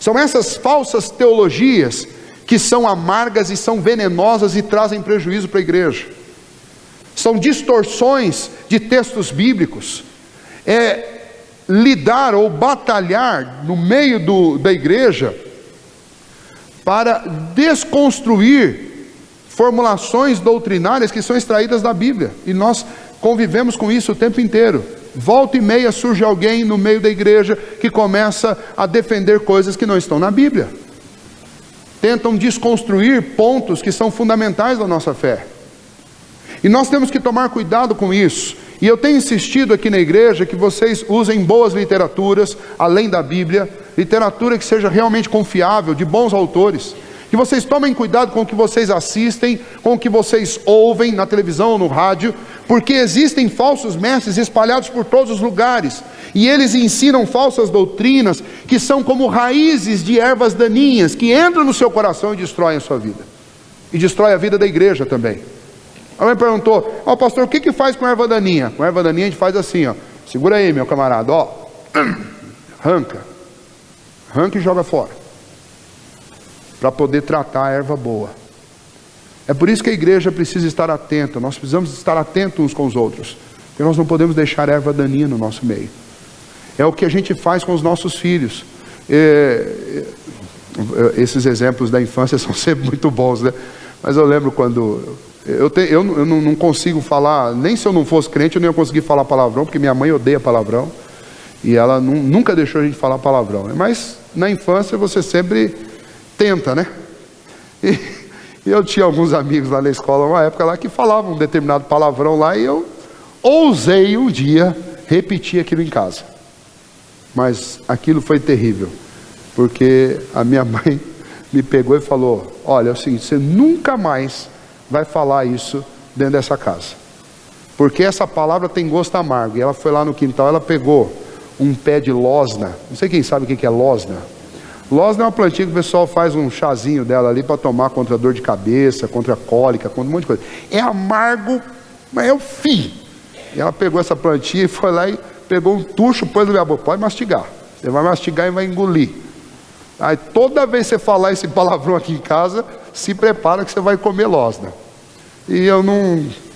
São essas falsas teologias que são amargas e são venenosas e trazem prejuízo para a igreja. São distorções de textos bíblicos. Lidar ou batalhar no meio da igreja para desconstruir formulações doutrinárias que são extraídas da Bíblia, e nós convivemos com isso o tempo inteiro. Volta e meia surge alguém no meio da igreja que começa a defender coisas que não estão na Bíblia, tentam desconstruir pontos que são fundamentais da nossa fé, e nós temos que tomar cuidado com isso. E eu tenho insistido aqui na igreja que vocês usem boas literaturas, além da Bíblia, literatura que seja realmente confiável, de bons autores, que vocês tomem cuidado com o que vocês assistem, com o que vocês ouvem na televisão ou no rádio, porque existem falsos mestres espalhados por todos os lugares, e eles ensinam falsas doutrinas, que são como raízes de ervas daninhas, que entram no seu coração e destroem a sua vida, e destrói a vida da igreja também. Alguém perguntou: pastor, o que faz com erva daninha? Com erva daninha a gente faz assim, ó. Segura aí, meu camarada, ó. Arranca e joga fora, para poder tratar a erva boa. É por isso que a igreja precisa estar atenta, nós precisamos estar atentos uns com os outros, porque nós não podemos deixar erva daninha no nosso meio. É o que a gente faz com os nossos filhos. Esses exemplos da infância são sempre muito bons, né? Mas eu lembro quando eu não consigo falar, nem se eu não fosse crente eu nem ia conseguir falar palavrão, porque minha mãe odeia palavrão, e ela nunca deixou a gente falar palavrão, né? Mas na infância você sempre tenta, né? E eu tinha alguns amigos lá na escola, uma época lá, que falavam um determinado palavrão lá, e eu ousei um dia repetir aquilo em casa. Mas aquilo foi terrível, porque a minha mãe me pegou e falou: olha, é o seguinte, você nunca mais vai falar isso dentro dessa casa, porque essa palavra tem gosto amargo. E ela foi lá no quintal, ela pegou um pé de losna, não sei quem sabe o que é losna. Losna é uma plantinha que o pessoal faz um chazinho dela ali para tomar contra dor de cabeça, contra cólica, contra um monte de coisa. É amargo, mas é o fim. E ela pegou essa plantinha e foi lá e pegou um tucho, pôs na minha boca: pode mastigar, você vai mastigar e vai engolir. Aí toda vez que você falar esse palavrão aqui em casa, se prepara que você vai comer losna. E eu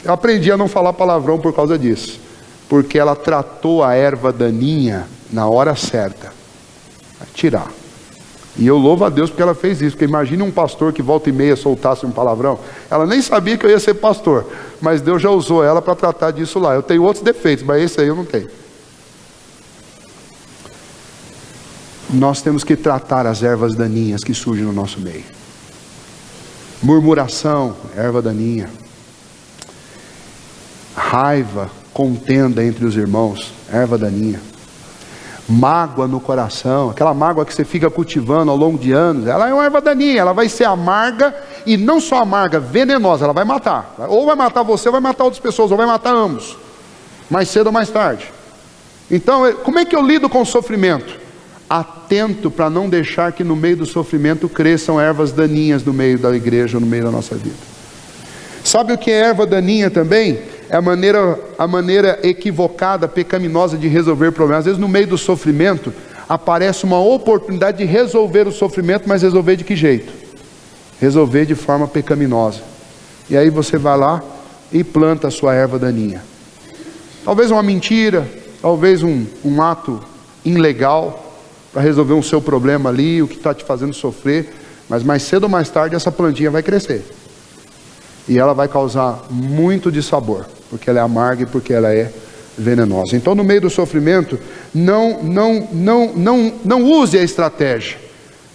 aprendi a não falar palavrão por causa disso, porque ela tratou a erva daninha na hora certa, vai tirar. E eu louvo a Deus porque ela fez isso, porque imagine um pastor que volta e meia soltasse um palavrão. Ela nem sabia que eu ia ser pastor, mas Deus já usou ela para tratar disso lá. Eu tenho outros defeitos, mas esse aí eu não tenho. Nós temos que tratar as ervas daninhas que surgem no nosso meio. Murmuração, erva daninha. Raiva, contenda entre os irmãos, erva daninha. Mágoa no coração, aquela mágoa que você fica cultivando ao longo de anos, ela é uma erva daninha, ela vai ser amarga, e não só amarga, venenosa, ela vai matar. Ou vai matar você, ou vai matar outras pessoas, ou vai matar ambos, mais cedo ou mais tarde. Então, como é que eu lido com o sofrimento? Atento para não deixar que no meio do sofrimento cresçam ervas daninhas no meio da igreja, no meio da nossa vida. Sabe o que é erva daninha também? É a maneira equivocada, pecaminosa de resolver problemas. Às vezes no meio do sofrimento aparece uma oportunidade de resolver o sofrimento, mas resolver de que jeito? Resolver de forma pecaminosa. E aí você vai lá e planta a sua erva daninha. Talvez uma mentira, talvez um ato ilegal para resolver um seu problema ali, o que está te fazendo sofrer, mas mais cedo ou mais tarde essa plantinha vai crescer. E ela vai causar muito dissabor, porque ela é amarga e porque ela é venenosa. Então no meio do sofrimento, não use a estratégia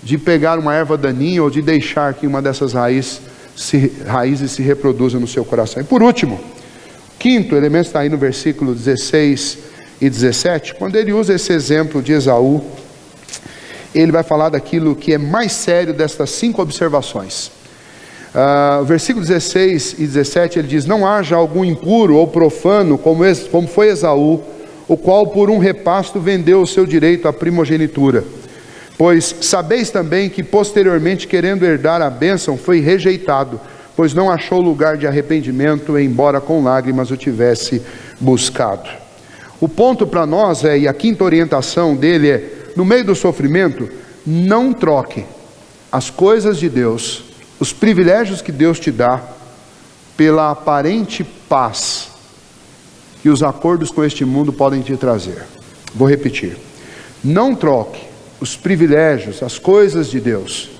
de pegar uma erva daninha ou de deixar que uma dessas raízes se reproduza no seu coração. E por último, quinto elemento está aí no versículo 16 e 17, quando ele usa esse exemplo de Esaú, ele vai falar daquilo que é mais sério destas 5 observações. Versículo 16 e 17 ele diz: não haja algum impuro ou profano como foi Esaú, o qual por um repasto vendeu o seu direito à primogenitura. Pois sabeis também que posteriormente, querendo herdar a bênção, foi rejeitado, pois não achou lugar de arrependimento, embora com lágrimas o tivesse buscado. O ponto para nós e a quinta orientação dele é: no meio do sofrimento, não troque as coisas de Deus, os privilégios que Deus te dá, pela aparente paz que os acordos com este mundo podem te trazer. Vou repetir: não troque os privilégios, as coisas de Deus,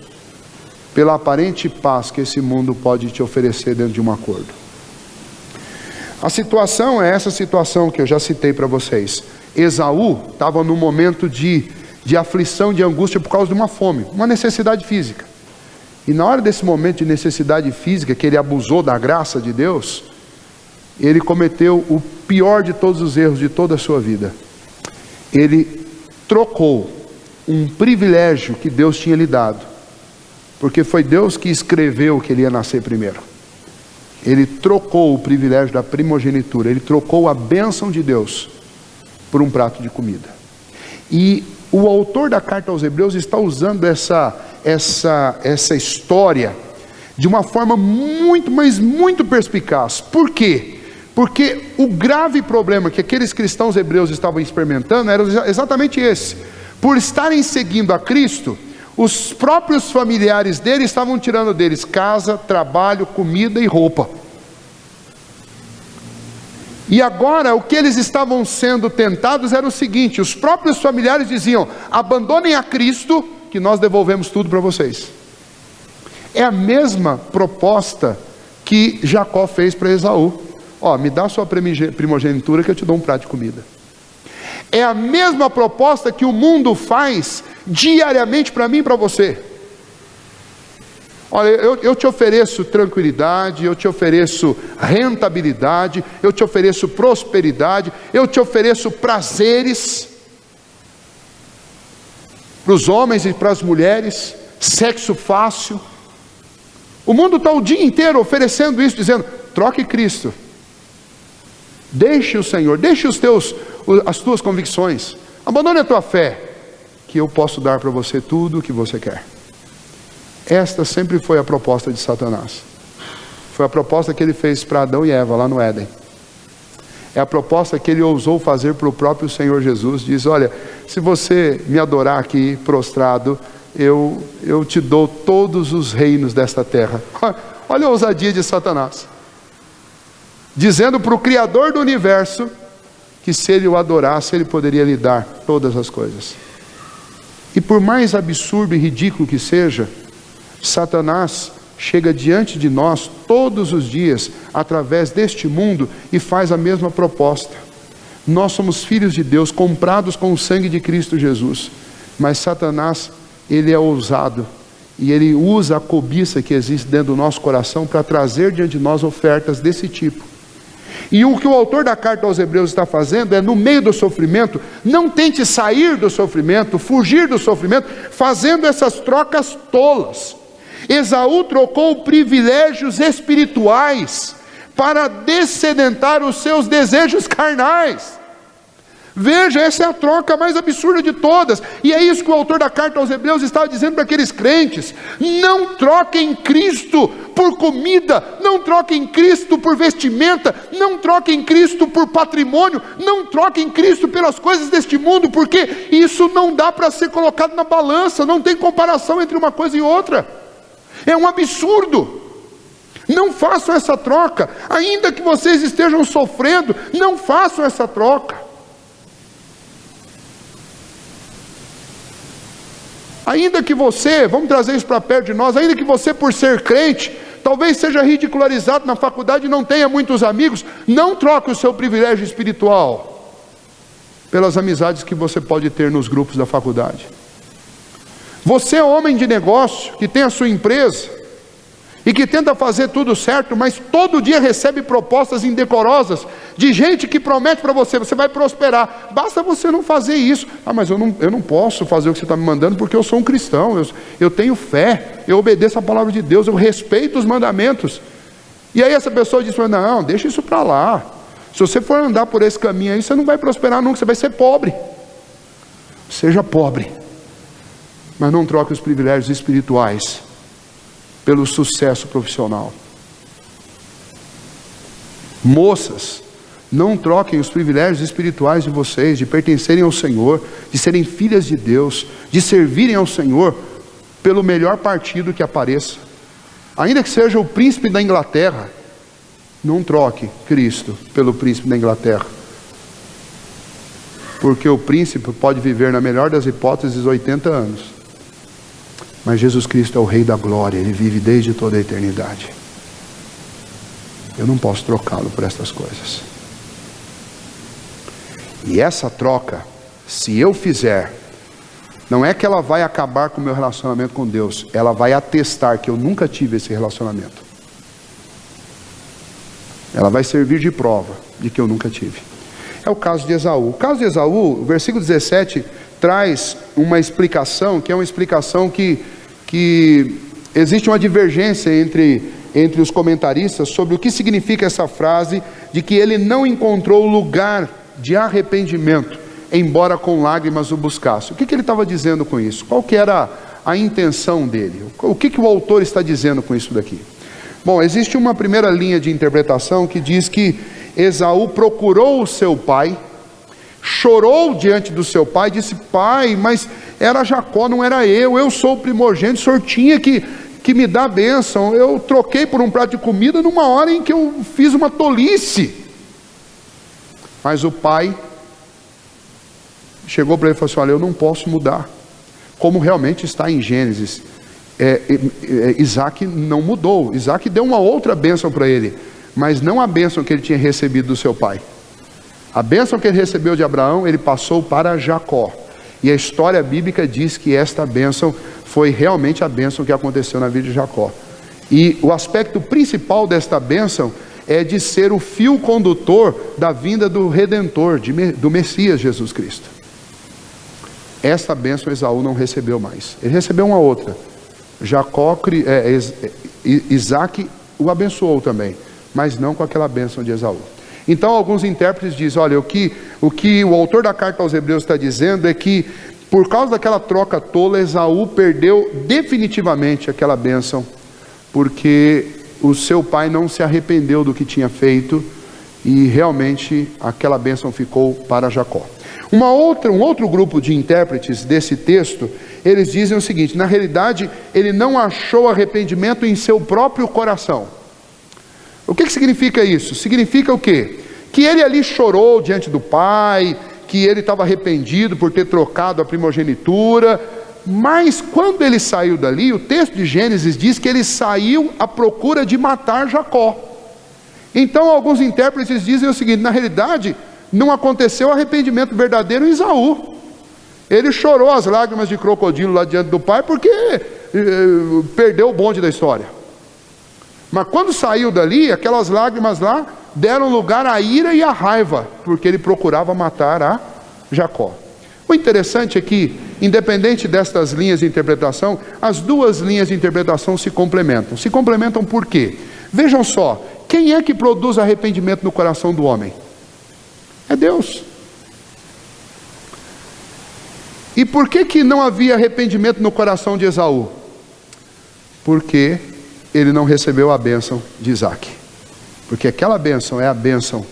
pela aparente paz que esse mundo pode te oferecer dentro de um acordo. A situação é essa situação que eu já citei para vocês. Esaú estava num momento de aflição, de angústia por causa de uma fome, uma necessidade física. E na hora desse momento de necessidade física, que ele abusou da graça de Deus, ele cometeu o pior de todos os erros de toda a sua vida. Ele trocou um privilégio que Deus tinha lhe dado, porque foi Deus que escreveu que ele ia nascer primeiro. Ele trocou o privilégio da primogenitura, ele trocou a bênção de Deus por um prato de comida. E o autor da carta aos Hebreus está usando essa história de uma forma muito, mas muito perspicaz. Por quê? Porque o grave problema que aqueles cristãos hebreus estavam experimentando era exatamente esse. Por estarem seguindo a Cristo, os próprios familiares dele estavam tirando deles casa, trabalho, comida e roupa. E agora o que eles estavam sendo tentados era o seguinte: os próprios familiares diziam: abandonem a Cristo, que nós devolvemos tudo para vocês. É a mesma proposta que Jacó fez para Esaú: ó, me dá a sua primogenitura que eu te dou um prato de comida. É a mesma proposta que o mundo faz diariamente para mim e para você. Olha, eu te ofereço tranquilidade, eu te ofereço rentabilidade, eu te ofereço prosperidade, eu te ofereço prazeres para os homens e para as mulheres, sexo fácil. O mundo está o dia inteiro oferecendo isso, dizendo: troque Cristo, deixe o Senhor, deixe as tuas convicções, abandone a tua fé, que eu posso dar para você tudo o que você quer. Esta sempre foi a proposta de Satanás. Foi a proposta que ele fez para Adão e Eva lá no Éden. É a proposta que ele ousou fazer para o próprio Senhor Jesus. Diz: olha, se você me adorar aqui prostrado, eu te dou todos os reinos desta terra. Olha a ousadia de Satanás, dizendo para o Criador do universo que se ele o adorasse, ele poderia lhe dar todas as coisas. E por mais absurdo e ridículo que seja, Satanás chega diante de nós todos os dias, através deste mundo, e faz a mesma proposta. Nós somos filhos de Deus, comprados com o sangue de Cristo Jesus. Mas Satanás, ele é ousado, e ele usa a cobiça que existe dentro do nosso coração para trazer diante de nós ofertas desse tipo. E o que o autor da carta aos Hebreus está fazendo é, no meio do sofrimento, não tente sair do sofrimento, fugir do sofrimento, fazendo essas trocas tolas. Esaú trocou privilégios espirituais para dessedentar os seus desejos carnais. Veja, essa é a troca mais absurda de todas. E é isso que o autor da carta aos Hebreus estava dizendo para aqueles crentes: não troquem Cristo por comida, não troquem Cristo por vestimenta, não troquem Cristo por patrimônio, não troquem Cristo pelas coisas deste mundo, porque isso não dá para ser colocado na balança, não tem comparação entre uma coisa e outra. É um absurdo. Não façam essa troca. Ainda que vocês estejam sofrendo, não façam essa troca. Ainda que você, vamos trazer isso para perto de nós, ainda que você, por ser crente, talvez seja ridicularizado na faculdade e não tenha muitos amigos, não troque o seu privilégio espiritual pelas amizades que você pode ter nos grupos da faculdade. Você é homem de negócio, que tem a sua empresa, e que tenta fazer tudo certo, mas todo dia recebe propostas indecorosas, de gente que promete para você: você vai prosperar, basta você não fazer isso. Ah, mas eu não posso fazer o que você está me mandando, porque eu sou um cristão, eu tenho fé, eu obedeço a palavra de Deus, eu respeito os mandamentos. E aí essa pessoa diz: não, deixa isso para lá, se você for andar por esse caminho aí, você não vai prosperar nunca, você vai ser pobre. Seja pobre, mas não troque os privilégios espirituais pelo sucesso profissional. Moças, não troquem os privilégios espirituais de vocês, de pertencerem ao Senhor, de serem filhas de Deus, de servirem ao Senhor, pelo melhor partido que apareça. Ainda que seja o príncipe da Inglaterra, não troque Cristo pelo príncipe da Inglaterra, porque o príncipe pode viver, na melhor das hipóteses, 80 anos, mas Jesus Cristo é o Rei da Glória, Ele vive desde toda a eternidade. Eu não posso trocá-lo por estas coisas. E essa troca, se eu fizer, não é que ela vai acabar com o meu relacionamento com Deus, ela vai atestar que eu nunca tive esse relacionamento. Ela vai servir de prova de que eu nunca tive. É o caso de Esaú. O caso de Esaú, o versículo 17... traz uma explicação, que é uma explicação que existe uma divergência entre os comentaristas sobre o que significa essa frase de que ele não encontrou lugar de arrependimento, embora com lágrimas o buscasse. O que ele estava dizendo com isso? Qual que era a intenção dele? O que o autor está dizendo com isso daqui? Bom, existe uma primeira linha de interpretação que diz que Esaú procurou o seu pai, chorou diante do seu pai, disse: pai, mas era Jacó, não era eu sou o primogênito, o senhor tinha que me dar a bênção, eu troquei por um prato de comida numa hora em que eu fiz uma tolice. Mas o pai chegou para ele e falou assim: olha, eu não posso mudar, como realmente está em Gênesis. Isaac não mudou, Isaac deu uma outra bênção para ele, mas não a bênção que ele tinha recebido do seu pai. A bênção que ele recebeu de Abraão, ele passou para Jacó. E a história bíblica diz que esta bênção foi realmente a bênção que aconteceu na vida de Jacó. E o aspecto principal desta bênção é de ser o fio condutor da vinda do Redentor, do Messias Jesus Cristo. Esta bênção Esaú não recebeu mais. Ele recebeu uma outra. Isaac o abençoou também, mas não com aquela bênção de Esaú. Então alguns intérpretes dizem: olha, o que o autor da carta aos Hebreus está dizendo é que por causa daquela troca tola, Esaú perdeu definitivamente aquela bênção, porque o seu pai não se arrependeu do que tinha feito, e realmente aquela bênção ficou para Jacó. Um outro grupo de intérpretes desse texto, eles dizem o seguinte: na realidade ele não achou arrependimento em seu próprio coração. O que significa isso? Significa o quê? Que ele ali chorou diante do pai, que ele estava arrependido por ter trocado a primogenitura, mas quando ele saiu dali, o texto de Gênesis diz que ele saiu à procura de matar Jacó. Então alguns intérpretes dizem o seguinte: na realidade não aconteceu arrependimento verdadeiro em Esaú. Ele chorou as lágrimas de crocodilo lá diante do pai, porque perdeu o bonde da história. Mas quando saiu dali, aquelas lágrimas lá deram lugar à ira e à raiva, porque ele procurava matar a Jacó. O interessante é que, independente destas linhas de interpretação, as duas linhas de interpretação se complementam. Se complementam por quê? Vejam só, quem é que produz arrependimento no coração do homem? É Deus. E por que não havia arrependimento no coração de Esaú? Porque ele não recebeu a bênção de Isaac. Porque aquela bênção é a bênção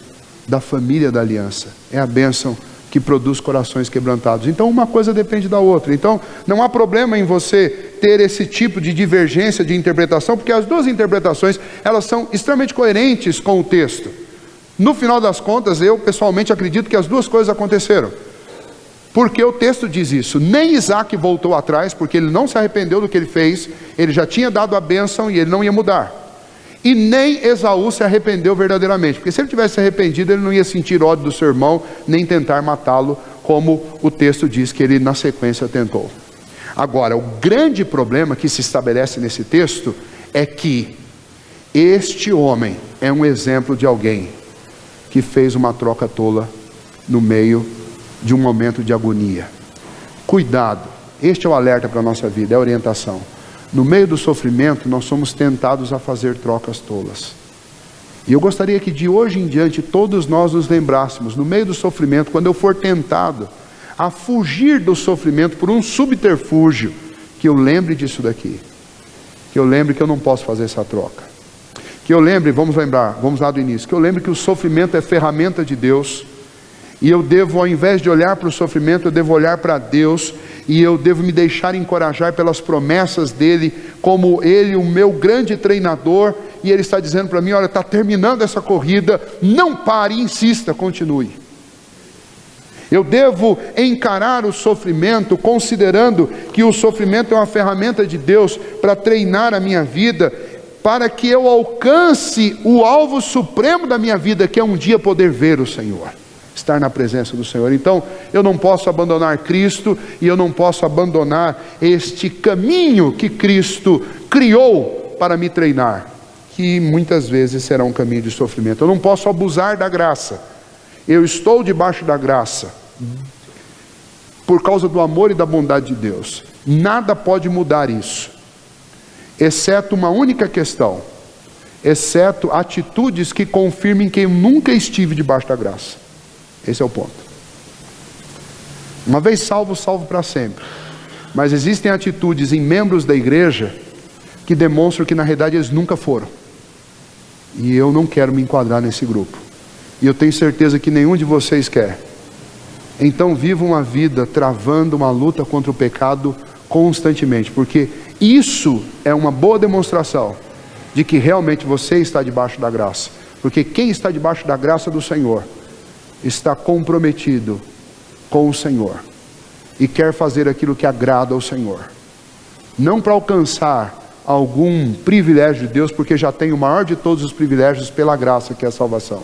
da família da aliança, é a bênção que produz corações quebrantados. Então uma coisa depende da outra. Então não há problema em você ter esse tipo de divergência de interpretação, porque as duas interpretações, elas são extremamente coerentes com o texto. No final das contas, eu pessoalmente acredito que as duas coisas aconteceram, porque o texto diz isso. Nem Isaac voltou atrás, porque ele não se arrependeu do que ele fez, ele já tinha dado a bênção e ele não ia mudar. E nem Esaú se arrependeu verdadeiramente, porque se ele tivesse se arrependido, ele não ia sentir ódio do seu irmão, nem tentar matá-lo, como o texto diz que ele na sequência tentou. Agora, o grande problema que se estabelece nesse texto é que este homem é um exemplo de alguém que fez uma troca tola no meio de um momento de agonia. Cuidado, este é o alerta para a nossa vida, é a orientação. No meio do sofrimento, nós somos tentados a fazer trocas tolas. E eu gostaria que de hoje em diante todos nós nos lembrássemos, no meio do sofrimento, quando eu for tentado a fugir do sofrimento por um subterfúgio, que eu lembre disso daqui, que eu lembre que eu não posso fazer essa troca, que eu lembre, vamos lá do início, que eu lembre que o sofrimento é ferramenta de Deus, e eu devo, ao invés de olhar para o sofrimento, eu devo olhar para Deus, e eu devo me deixar encorajar pelas promessas dEle, como Ele, o meu grande treinador, e Ele está dizendo para mim: olha, está terminando essa corrida, não pare, insista, continue. Eu devo encarar o sofrimento, considerando que o sofrimento é uma ferramenta de Deus para treinar a minha vida, para que eu alcance o alvo supremo da minha vida, que é um dia poder ver o Senhor, estar na presença do Senhor. Então eu não posso abandonar Cristo, e eu não posso abandonar este caminho que Cristo criou para me treinar, que muitas vezes será um caminho de sofrimento. Eu não posso abusar da graça. Eu estou debaixo da graça por causa do amor e da bondade de Deus. Nada pode mudar isso, exceto uma única questão, exceto atitudes que confirmem que eu nunca estive debaixo da graça. Esse é o ponto. Uma vez salvo, salvo para sempre. Mas existem atitudes em membros da igreja que demonstram que na realidade eles nunca foram. E eu não quero me enquadrar nesse grupo. E eu tenho certeza que nenhum de vocês quer. então viva uma vida travando uma luta contra o pecado constantemente, porque isso é uma boa demonstração de que realmente você está debaixo da graça. Porque quem está debaixo da graça do Senhor está comprometido com o Senhor e quer fazer aquilo que agrada ao Senhor, não para alcançar algum privilégio de Deus, porque já tem o maior de todos os privilégios pela graça, que é a salvação,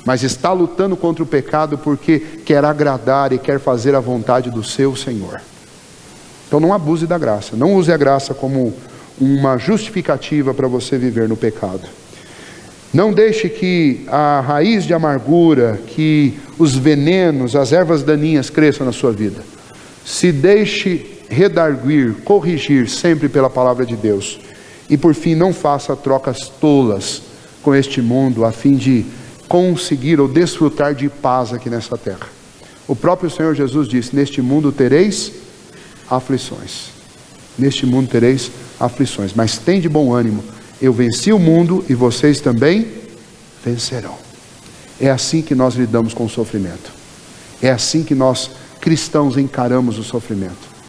mas está lutando contra o pecado porque quer agradar e quer fazer a vontade do seu Senhor. Então não abuse da graça, não use a graça como uma justificativa para você viver no pecado. Não deixe que a raiz de amargura, que os venenos, as ervas daninhas cresçam na sua vida. Se deixe redarguir, corrigir sempre pela palavra de Deus. E por fim, não faça trocas tolas com este mundo, a fim de conseguir ou desfrutar de paz aqui nessa terra. O próprio Senhor Jesus disse: neste mundo tereis aflições. Neste mundo tereis aflições, mas tem de bom ânimo. Eu venci o mundo e vocês também vencerão. É assim que nós lidamos com o sofrimento. É assim que nós cristãos encaramos o sofrimento.